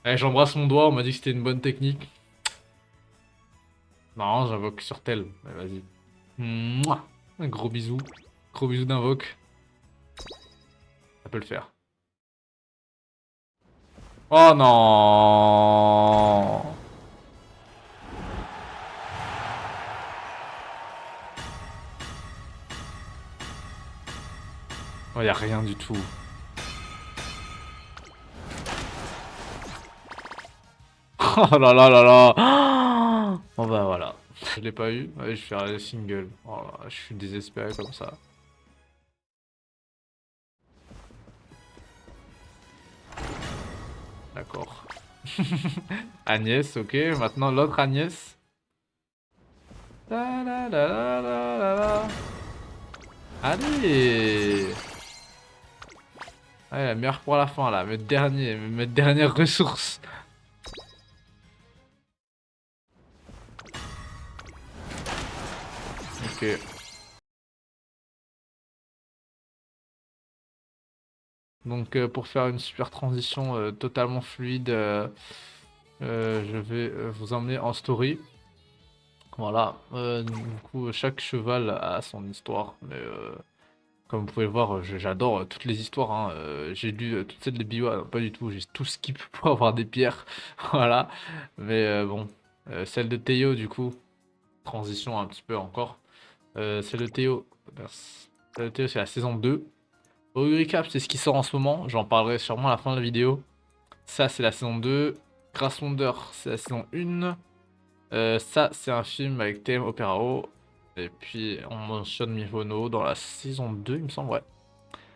Eh, j'embrasse mon doigt, on m'a dit que c'était une bonne technique. Non, j'invoque sur tel. Vas-y. Mouah. Un gros bisou. Gros bisou d'invoque. Ça peut le faire. Oh non. Oh, y a rien du tout. Oh là là là là. Bon bah voilà. Je l'ai pas eu. Ouais, je vais faire un single. Oh là, je suis désespéré comme ça. D'accord. Agnès, ok. Maintenant l'autre Agnès. La la la la la la la. Allez. Ouais, la meilleure pour la fin là. Mes dernières ressources. Ok. Donc pour faire une super transition totalement fluide, je vais vous emmener en story. Voilà, du coup chaque cheval a son histoire, mais comme vous pouvez le voir, j'adore toutes les histoires, hein. J'ai lu toutes celles de Biwa, pas du tout, j'ai tout skip pour avoir des pierres, voilà. Mais bon, celle de Théo du coup, transition un petit peu encore. Celle de Théo, celle de Théo c'est la saison 2. Au recap, c'est ce qui sort en ce moment, j'en parlerai sûrement à la fin de la vidéo. Ça c'est la saison 2, Grass Wonder c'est la saison 1. Ça c'est un film avec TM Operao. Et puis on mentionne Mihono dans la saison 2 il me semble, ouais.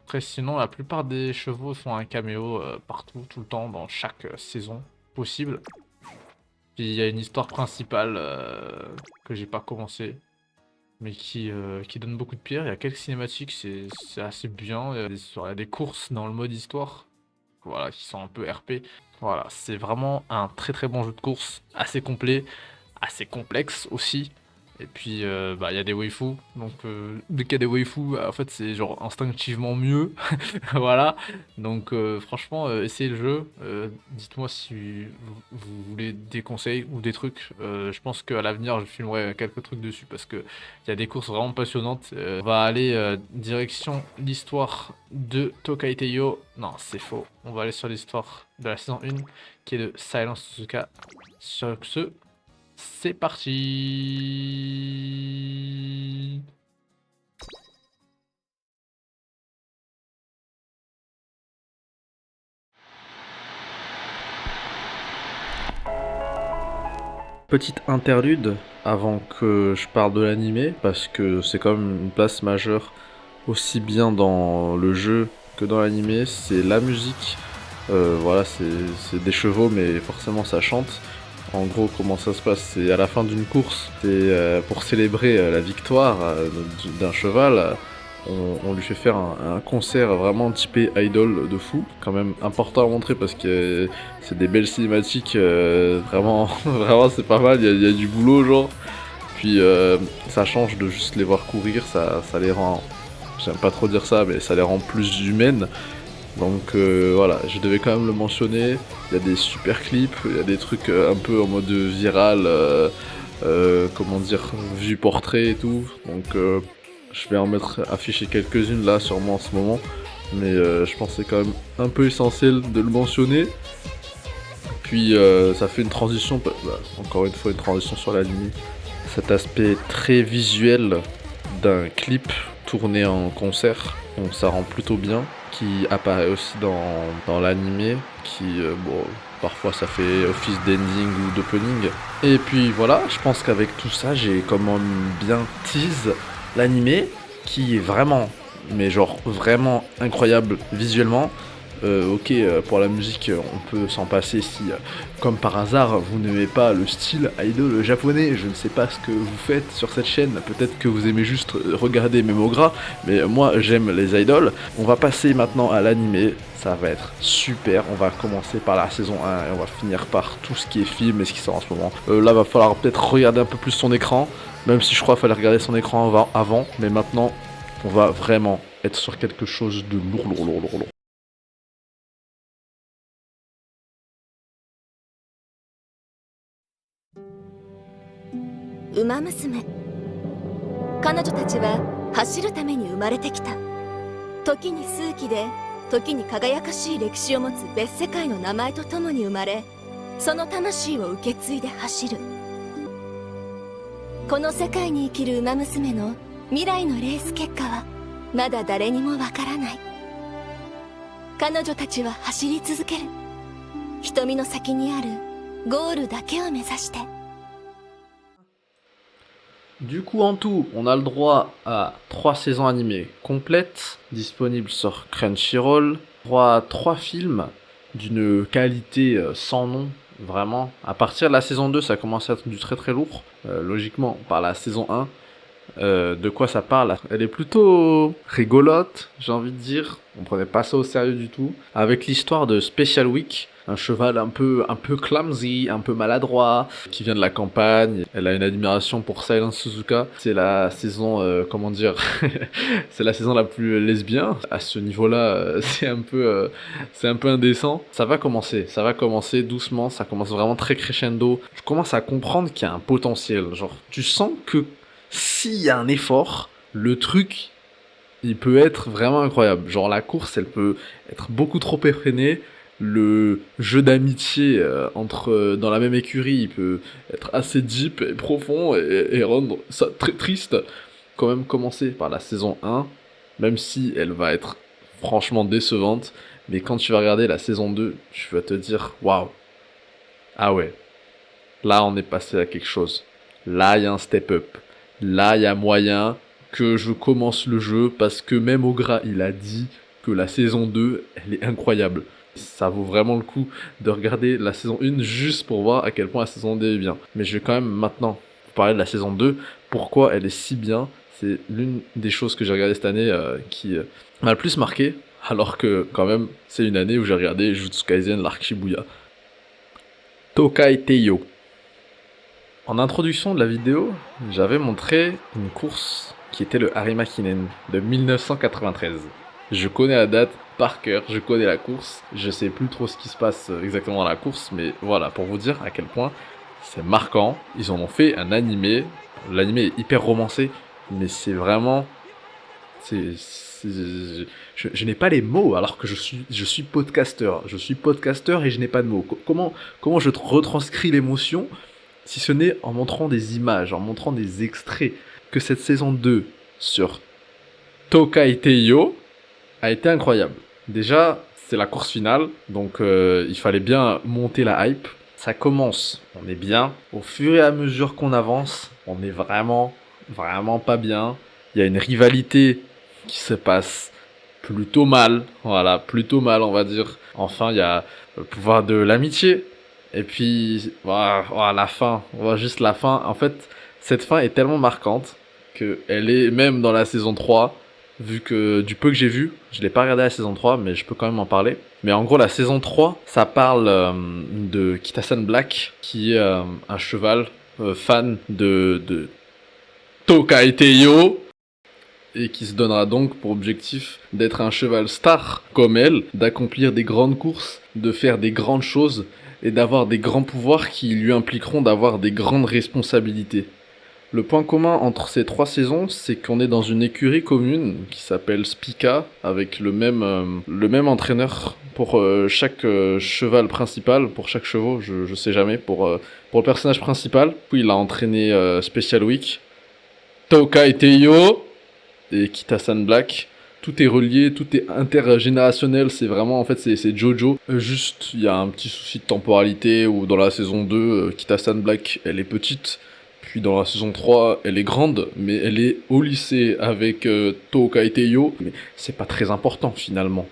Après sinon la plupart des chevaux font un caméo partout, tout le temps, dans chaque saison possible. Puis il y a une histoire principale que j'ai pas commencé, mais qui donne beaucoup de pierres. Il y a quelques cinématiques, c'est assez bien. Il y a des courses dans le mode histoire, voilà, qui sont un peu RP. Voilà, c'est vraiment un très très bon jeu de course, assez complet, assez complexe aussi. Et puis bah il y a des waifus, donc dès qu'il y a des waifus, en fait c'est genre instinctivement mieux. Voilà, donc franchement essayez le jeu. Dites-moi si vous voulez des conseils ou des trucs. Je pense qu'à l'avenir je filmerai quelques trucs dessus parce que il y a des courses vraiment passionnantes. On va aller direction l'histoire de Tokai Teiyo. Non, c'est faux. On va aller sur l'histoire de la saison 1 qui est de Silence Suzuka. Sur ce, c'est parti. Petite interlude avant que je parle de l'animé, parce que c'est quand même une place majeure aussi bien dans le jeu que dans l'animé, c'est la musique. Voilà, c'est des chevaux, mais forcément ça chante. En gros, comment ça se passe? C'est à la fin d'une course, c'est pour célébrer la victoire d'un cheval. On lui fait faire un concert vraiment typé idol de fou, quand même important à montrer parce que c'est des belles cinématiques, vraiment, vraiment c'est pas mal, il y a du boulot genre. Puis ça change de juste les voir courir, ça les rend, j'aime pas trop dire ça, mais ça les rend plus humaines. Donc voilà, je devais quand même le mentionner, il y a des super clips, il y a des trucs un peu en mode viral, comment dire, vue portrait et tout, donc je vais en mettre afficher quelques-unes là sûrement en ce moment, mais je pense que c'est quand même un peu essentiel de le mentionner. Puis ça fait une transition, encore une fois une transition sur l'anime. Cet aspect très visuel d'un clip tourné en concert, donc ça rend plutôt bien, qui apparaît aussi dans l'anime, qui bon, parfois ça fait office d'ending ou d'opening. Et puis voilà, je pense qu'avec tout ça, j'ai quand même bien tease l'anime, qui est vraiment, mais genre vraiment incroyable visuellement. Ok, pour la musique, on peut s'en passer si, comme par hasard, vous n'aimez pas le style idol japonais. Je ne sais pas ce que vous faites sur cette chaîne. Peut-être que vous aimez juste regarder mes mots gras, mais moi, j'aime les idols. On va passer maintenant à l'animé. Ça va être super. On va commencer par la saison 1 et on va finir par tout ce qui est film et ce qui sort en ce moment. Là, va falloir peut-être regarder un peu plus son écran, même si je crois qu'il fallait regarder son écran avant. Mais maintenant, on va vraiment être sur quelque chose de lourd. ウマ娘。彼女たちは走るために生まれてきた。時に数奇で時に輝かしい歴史を持つ別世界の名前とともに生まれ、その魂を受け継いで走る。この世界に生きるウマ娘の未来のレース結果はまだ誰にもわからない。彼女たちは走り続ける。瞳の先にあるゴールだけを目指して。 Du coup, en tout, on a le droit à 3 saisons animées complètes, disponibles sur Crunchyroll, droit à 3 films d'une qualité sans nom, vraiment. À partir de la saison 2, ça commence à être du très lourd. Logiquement, par la saison 1, de quoi ça parle? Elle est plutôt rigolote, j'ai envie de dire. On prenait pas ça au sérieux du tout. Avec l'histoire de Special Week, un cheval un peu clumsy, un peu maladroit, qui vient de la campagne. Elle a une admiration pour Silence Suzuka. C'est la saison, comment dire, c'est la saison la plus lesbienne. À ce niveau-là, c'est un peu indécent. Ça va commencer doucement. Ça commence vraiment très crescendo. Tu commences à comprendre qu'il y a un potentiel. Genre, tu sens que s'il y a un effort, le truc, il peut être vraiment incroyable. Genre, la course, elle peut être beaucoup trop effrénée. Le jeu d'amitié dans la même écurie, il peut être assez deep et profond et rendre ça très triste. Quand même commencer par la saison 1, même si elle va être franchement décevante, mais quand tu vas regarder la saison 2, tu vas te dire waouh, ah ouais, là on est passé à quelque chose. Là il y a un step up. Là il y a moyen que je commence le jeu parce que même Ogra il a dit que la saison 2 elle est incroyable. Ça vaut vraiment le coup de regarder la saison 1 juste pour voir à quel point la saison 2 est bien. Mais je vais quand même maintenant vous parler de la saison 2. Pourquoi elle est si bien? C'est l'une des choses que j'ai regardé cette année qui m'a le plus marqué. Alors que quand même c'est une année où j'ai regardé Jujutsu Kaisen, l'arc Shibuya. Tokai Teiyo. En introduction de la vidéo, j'avais montré une course qui était le Harima Kinen de 1993. Je connais la date par cœur, je connais la course, je sais plus trop ce qui se passe exactement dans la course, mais voilà, pour vous dire à quel point c'est marquant. Ils en ont fait un animé, l'animé est hyper romancé, mais c'est vraiment... Je n'ai pas les mots alors que je suis podcasteur. Je suis podcasteur et je n'ai pas de mots. Comment je retranscris l'émotion si ce n'est en montrant des images, en montrant des extraits. Que cette saison 2 sur Tokai Teiyo a été incroyable. Déjà, c'est la course finale, donc il fallait bien monter la hype. Ça commence, on est bien. Au fur et à mesure qu'on avance, on est vraiment pas bien. Il y a une rivalité qui se passe plutôt mal. Voilà, plutôt mal, on va dire. Enfin, il y a le pouvoir de l'amitié. Et puis, voilà, la fin. On voit juste la fin. En fait, cette fin est tellement marquante qu'elle est même dans la saison 3. Vu que du peu que j'ai vu, je l'ai pas regardé la saison 3, mais je peux quand même en parler. Mais en gros, la saison 3, ça parle de Kitasan Black, qui est un cheval fan de Tokai Teiyo, et qui se donnera donc pour objectif d'être un cheval star comme elle, d'accomplir des grandes courses, de faire des grandes choses, et d'avoir des grands pouvoirs qui lui impliqueront d'avoir des grandes responsabilités. Le point commun entre ces 3 saisons, c'est qu'on est dans une écurie commune qui s'appelle Spica, avec le même entraîneur pour chaque cheval principal, pour chaque chevaux, je sais jamais, pour le personnage principal. Puis il a entraîné Special Week, Toka et Teiyo, et Kitasan Black. Tout est relié, tout est intergénérationnel, c'est vraiment, en fait, c'est Jojo. Juste, il y a un petit souci de temporalité où dans la saison 2, Kitasan Black, elle est petite. Puis dans la saison 3, elle est grande, mais elle est au lycée avec Toka et Teiyo. Mais c'est pas très important finalement.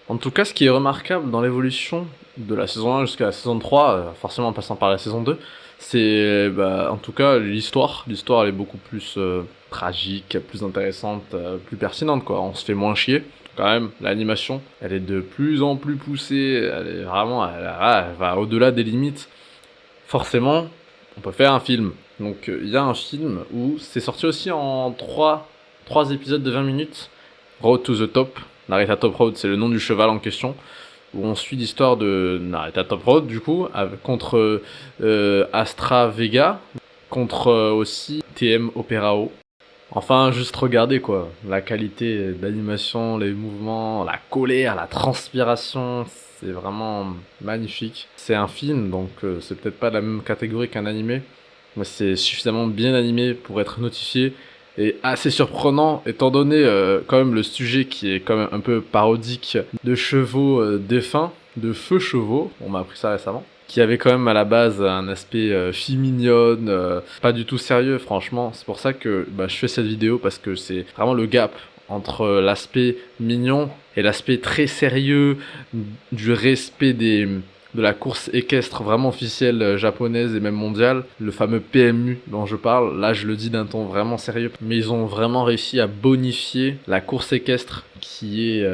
En tout cas, ce qui est remarquable dans l'évolution de la saison 1 jusqu'à la saison 3, forcément en passant par la saison 2, c'est en tout cas l'histoire. L'histoire elle est beaucoup plus tragique, plus intéressante, plus pertinente quoi. On se fait moins chier. Quand même, l'animation, elle est de plus en plus poussée. Elle est vraiment, elle va au-delà des limites. Forcément, on peut faire un film. Donc il y a un film où c'est sorti aussi en 3 épisodes de 20 minutes. Road to the Top. Narita Top Road, c'est le nom du cheval en question. Où on suit l'histoire de Narita Top Road, du coup, contre Astra Vega, contre aussi TM Operao. Enfin, juste regardez quoi. La qualité d'animation, les mouvements, la colère, la transpiration, c'est vraiment magnifique. C'est un film, donc c'est peut-être pas de la même catégorie qu'un animé. Mais c'est suffisamment bien animé pour être notifié et assez surprenant étant donné quand même le sujet qui est quand même un peu parodique de chevaux défunts, de feux chevaux, on m'a appris ça récemment, qui avait quand même à la base un aspect fille mignonne, pas du tout sérieux franchement. C'est pour ça que je fais cette vidéo parce que c'est vraiment le gap entre l'aspect mignon et l'aspect très sérieux du respect de la course équestre vraiment officielle japonaise et même mondiale, le fameux PMU dont je parle. Là, je le dis d'un ton vraiment sérieux, mais ils ont vraiment réussi à bonifier la course équestre qui est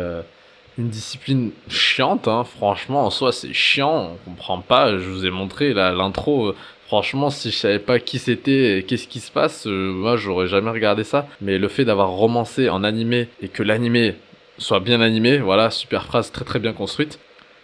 une discipline chiante, hein. Franchement, en soi, c'est chiant, on comprend pas. Je vous ai montré l'intro. Franchement, si je savais pas qui c'était et qu'est-ce qui se passe, moi, j'aurais jamais regardé ça. Mais le fait d'avoir romancé en animé et que l'animé soit bien animé, voilà, super phrase très très bien construite.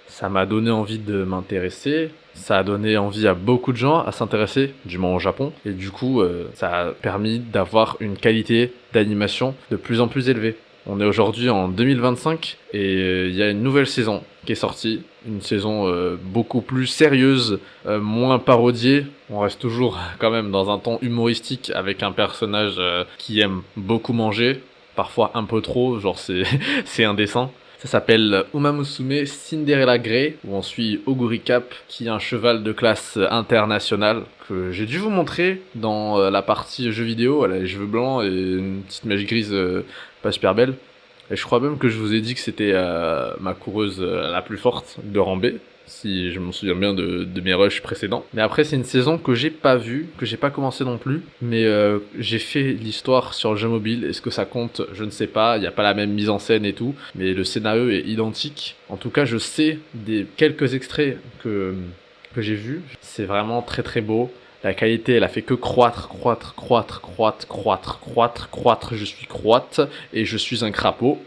Ça m'a donné envie de m'intéresser, ça a donné envie à beaucoup de gens à s'intéresser, du moins au Japon, et du coup, ça a permis d'avoir une qualité d'animation de plus en plus élevée. On est aujourd'hui en 2025 et il y a une nouvelle saison qui est sortie, une saison beaucoup plus sérieuse, moins parodiée. On reste toujours quand même dans un ton humoristique avec un personnage qui aime beaucoup manger, parfois un peu trop, genre c'est indécent. Ça s'appelle Umamusume Cinderella Grey, où on suit Oguri Cap, qui est un cheval de classe internationale, que j'ai dû vous montrer dans la partie jeux vidéo. Elle a les cheveux blancs et une petite mèche grise pas super belle. Et je crois même que je vous ai dit que c'était ma coureuse la plus forte de Rambé, si je me souviens bien de mes rushs précédents. Mais après, c'est une saison que j'ai pas vue, que j'ai pas commencé non plus, mais j'ai fait l'histoire sur le jeu mobile. Est-ce que ça compte? Je ne sais pas, il n'y a pas la même mise en scène et tout, mais le scénario est identique. En tout cas, je sais des quelques extraits que j'ai vus. C'est vraiment très très beau. La qualité, elle a fait que croître. Je suis croîte et je suis un crapaud.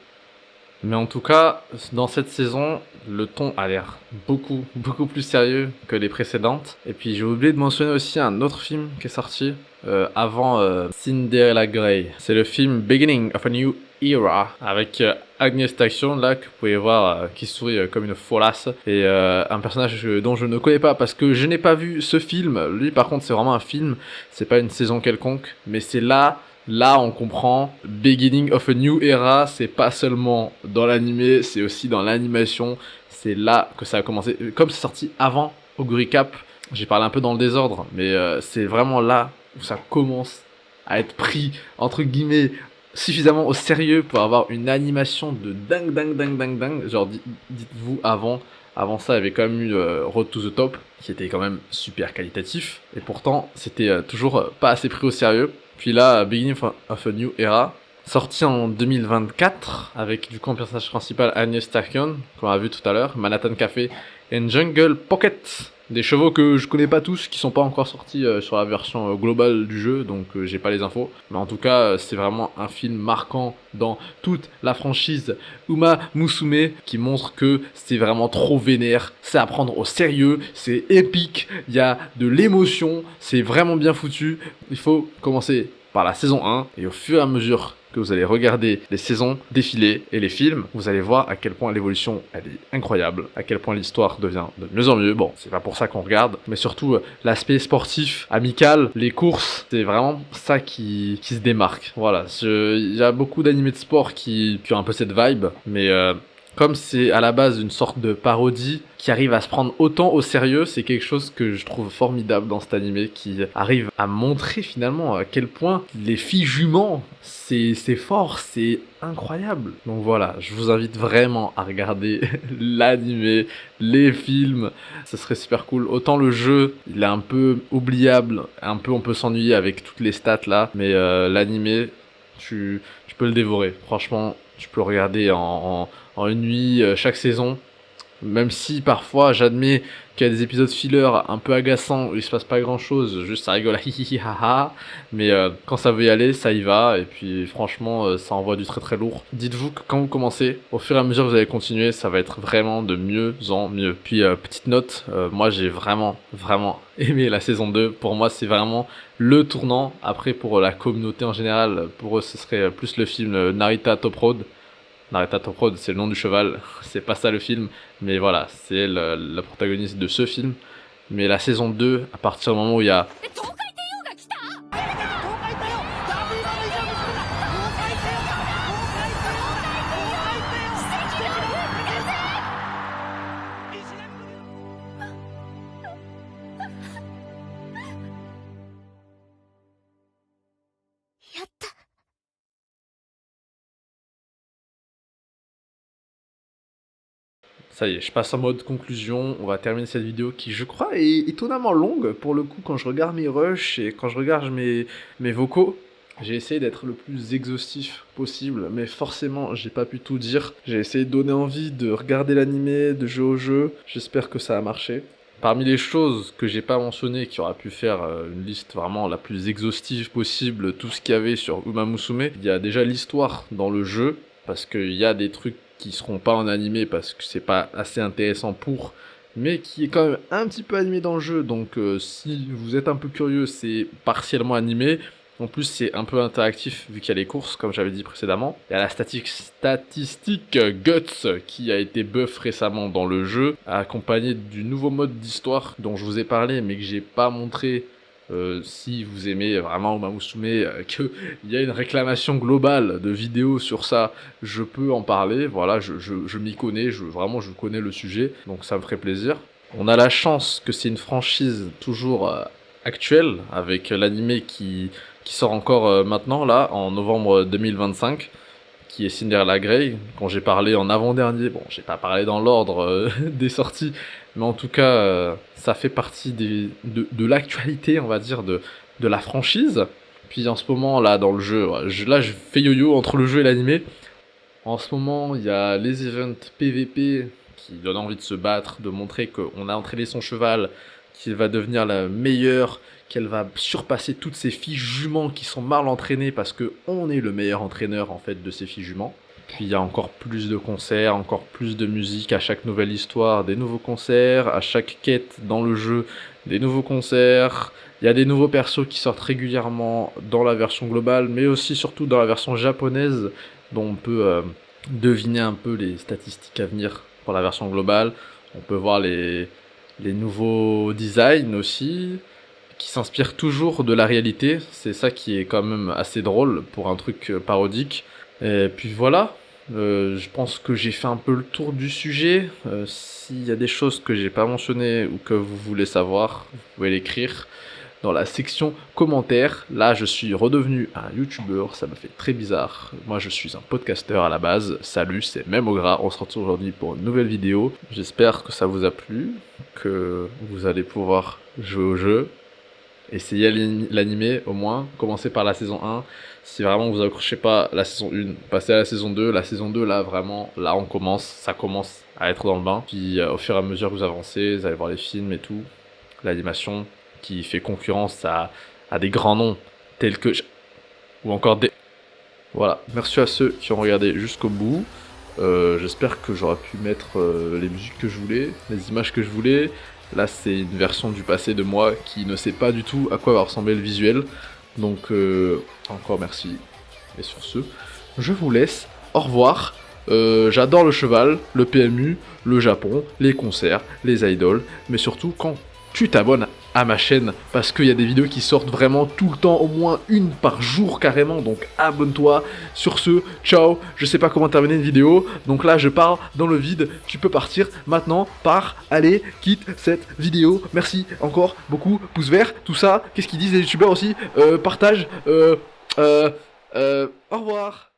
Mais en tout cas, dans cette saison, le ton a l'air beaucoup plus sérieux que les précédentes. Et puis j'ai oublié de mentionner aussi un autre film qui est sorti avant Cinderella Grey. C'est le film Beginning of a New Era avec Agnes Taxion là que vous pouvez voir qui sourit comme une folasse et un personnage dont je ne connais pas parce que je n'ai pas vu ce film. Lui par contre c'est vraiment un film, c'est pas une saison quelconque, mais c'est là on comprend Beginning of a New Era, c'est pas seulement dans l'animé, c'est aussi dans l'animation. C'est là que ça a commencé. Comme c'est sorti avant Oguri Cap, j'ai parlé un peu dans le désordre, mais c'est vraiment là où ça commence à être pris, entre guillemets, suffisamment au sérieux pour avoir une animation de dingue. Genre, dites-vous, avant ça, il y avait quand même eu Road to the Top, qui était quand même super qualitatif, et pourtant, c'était toujours pas assez pris au sérieux. Puis là, Beginning of a New Era, sorti en 2024, avec du coup personnage principal Agnes Tachion, qu'on a vu tout à l'heure, Manhattan Café et Jungle Pocket. Des chevaux que je connais pas tous, qui sont pas encore sortis sur la version globale du jeu, donc j'ai pas les infos. Mais en tout cas, c'est vraiment un film marquant dans toute la franchise Uma Musume, qui montre que c'est vraiment trop vénère, c'est à prendre au sérieux, c'est épique, il y a de l'émotion, c'est vraiment bien foutu. Il faut commencer par la saison 1, et au fur et à mesure que vous allez regarder les saisons défiler et les films, vous allez voir à quel point l'évolution elle est incroyable, à quel point l'histoire devient de mieux en mieux. Bon, c'est pas pour ça qu'on regarde, mais surtout l'aspect sportif, amical, les courses, c'est vraiment ça qui se démarque. Voilà, il y a beaucoup d'animés de sport qui ont un peu cette vibe, mais comme c'est à la base une sorte de parodie qui arrive à se prendre autant au sérieux, c'est quelque chose que je trouve formidable dans cet animé, qui arrive à montrer finalement à quel point les filles juments, c'est fort, c'est incroyable. Donc voilà, je vous invite vraiment à regarder l'animé, les films, ce serait super cool. Autant le jeu, il est un peu oubliable, un peu on peut s'ennuyer avec toutes les stats là, mais l'animé, tu peux le dévorer. Franchement, tu peux le regarder en une nuit, chaque saison. Même si parfois j'admets qu'il y a des épisodes filler un peu agaçants où il se passe pas grand chose, juste ça rigole, hihihi haha. Mais quand ça veut y aller, ça y va. Et puis franchement, ça envoie du très très lourd. Dites-vous que quand vous commencez, au fur et à mesure que vous allez continuer, ça va être vraiment de mieux en mieux. Puis petite note, moi j'ai vraiment aimé la saison 2. Pour moi, c'est vraiment le tournant. Après, pour la communauté en général, pour eux, ce serait plus le film Narita Top Road. Narita Top Road, c'est le nom du cheval, c'est pas ça le film, mais voilà, c'est elle la protagoniste de ce film. Mais la saison 2, à partir du moment où il y a... Ça y est, je passe en mode conclusion, on va terminer cette vidéo qui, je crois, est étonnamment longue. Pour le coup, quand je regarde mes rushs et quand je regarde mes vocaux, j'ai essayé d'être le plus exhaustif possible, mais forcément, j'ai pas pu tout dire. J'ai essayé de donner envie de regarder l'animé, de jouer au jeu, j'espère que ça a marché. Parmi les choses que j'ai pas mentionnées, qui aura pu faire une liste vraiment la plus exhaustive possible, tout ce qu'il y avait sur Uma Musume, il y a déjà l'histoire dans le jeu, parce qu'il y a des trucs qui seront pas en animé parce que c'est pas assez intéressant pour, mais qui est quand même un petit peu animé dans le jeu, donc si vous êtes un peu curieux, c'est partiellement animé. En plus, c'est un peu interactif vu qu'il y a les courses, comme j'avais dit précédemment. Il y a la statistique Guts qui a été buff récemment dans le jeu, accompagné du nouveau mode d'histoire dont je vous ai parlé, mais que j'ai pas montré. Si vous aimez vraiment Uma Musume, qu'il y a une réclamation globale de vidéos sur ça, je peux en parler. Voilà, je m'y connais, je connais le sujet, donc ça me ferait plaisir. On a la chance que c'est une franchise toujours actuelle, avec l'animé qui sort encore maintenant, là, en novembre 2025, qui est Cinderella Grey, quand j'ai parlé en avant-dernier. Bon, j'ai pas parlé dans l'ordre des sorties, mais en tout cas, ça fait partie de l'actualité, on va dire, de la franchise. Puis en ce moment, là, dans le jeu, là, je fais yo-yo entre le jeu et l'animé. En ce moment, il y a les events PVP qui donnent envie de se battre, de montrer qu'on a entraîné son cheval, qu'il va devenir la meilleure, qu'elle va surpasser toutes ces filles juments qui sont mal entraînées parce que on est le meilleur entraîneur en fait de ces filles juments. Puis il y a encore plus de concerts, encore plus de musique à chaque nouvelle histoire, des nouveaux concerts, à chaque quête dans le jeu, des nouveaux concerts. Il y a des nouveaux persos qui sortent régulièrement dans la version globale, mais aussi surtout dans la version japonaise, dont on peut deviner un peu les statistiques à venir pour la version globale. On peut voir les nouveaux designs aussi, qui s'inspirent toujours de la réalité. C'est ça qui est quand même assez drôle pour un truc parodique. Et puis voilà, je pense que j'ai fait un peu le tour du sujet. S'il y a des choses que j'ai pas mentionnées ou que vous voulez savoir, vous pouvez l'écrire dans la section commentaires. Là, je suis redevenu un youtubeur, ça me fait très bizarre. Moi, je suis un podcasteur à la base. Salut, c'est Memogras. On se retrouve aujourd'hui pour une nouvelle vidéo. J'espère que ça vous a plu, que vous allez pouvoir jouer au jeu. essayez l'animé au moins. Commencez par la saison 1. Si vraiment vous accrochez pas la saison 1, passez à la saison 2. La saison 2, là, vraiment, là, ça commence à être dans le bain. Puis au fur et à mesure que vous avancez, vous allez voir les films et tout. L'animation qui fait concurrence à des grands noms tels que... Ou encore des... Voilà, merci à ceux qui ont regardé jusqu'au bout. J'espère que j'aurai pu mettre les musiques que je voulais, les images que je voulais. Là, c'est une version du passé de moi qui ne sait pas du tout à quoi va ressembler le visuel. Donc, encore merci. Et sur ce, je vous laisse. Au revoir. J'adore le cheval, le PMU, le Japon, les concerts, les idoles, mais surtout quand tu t'abonnes à ma chaîne, parce qu'il y a des vidéos qui sortent vraiment tout le temps, au moins une par jour carrément, donc abonne-toi. Sur ce, ciao, je sais pas comment terminer une vidéo, donc là je pars dans le vide, tu peux partir maintenant, pars, allez, quitte cette vidéo, merci encore beaucoup, pouce vert, tout ça, qu'est-ce qu'ils disent les youtubeurs aussi, partage, au revoir.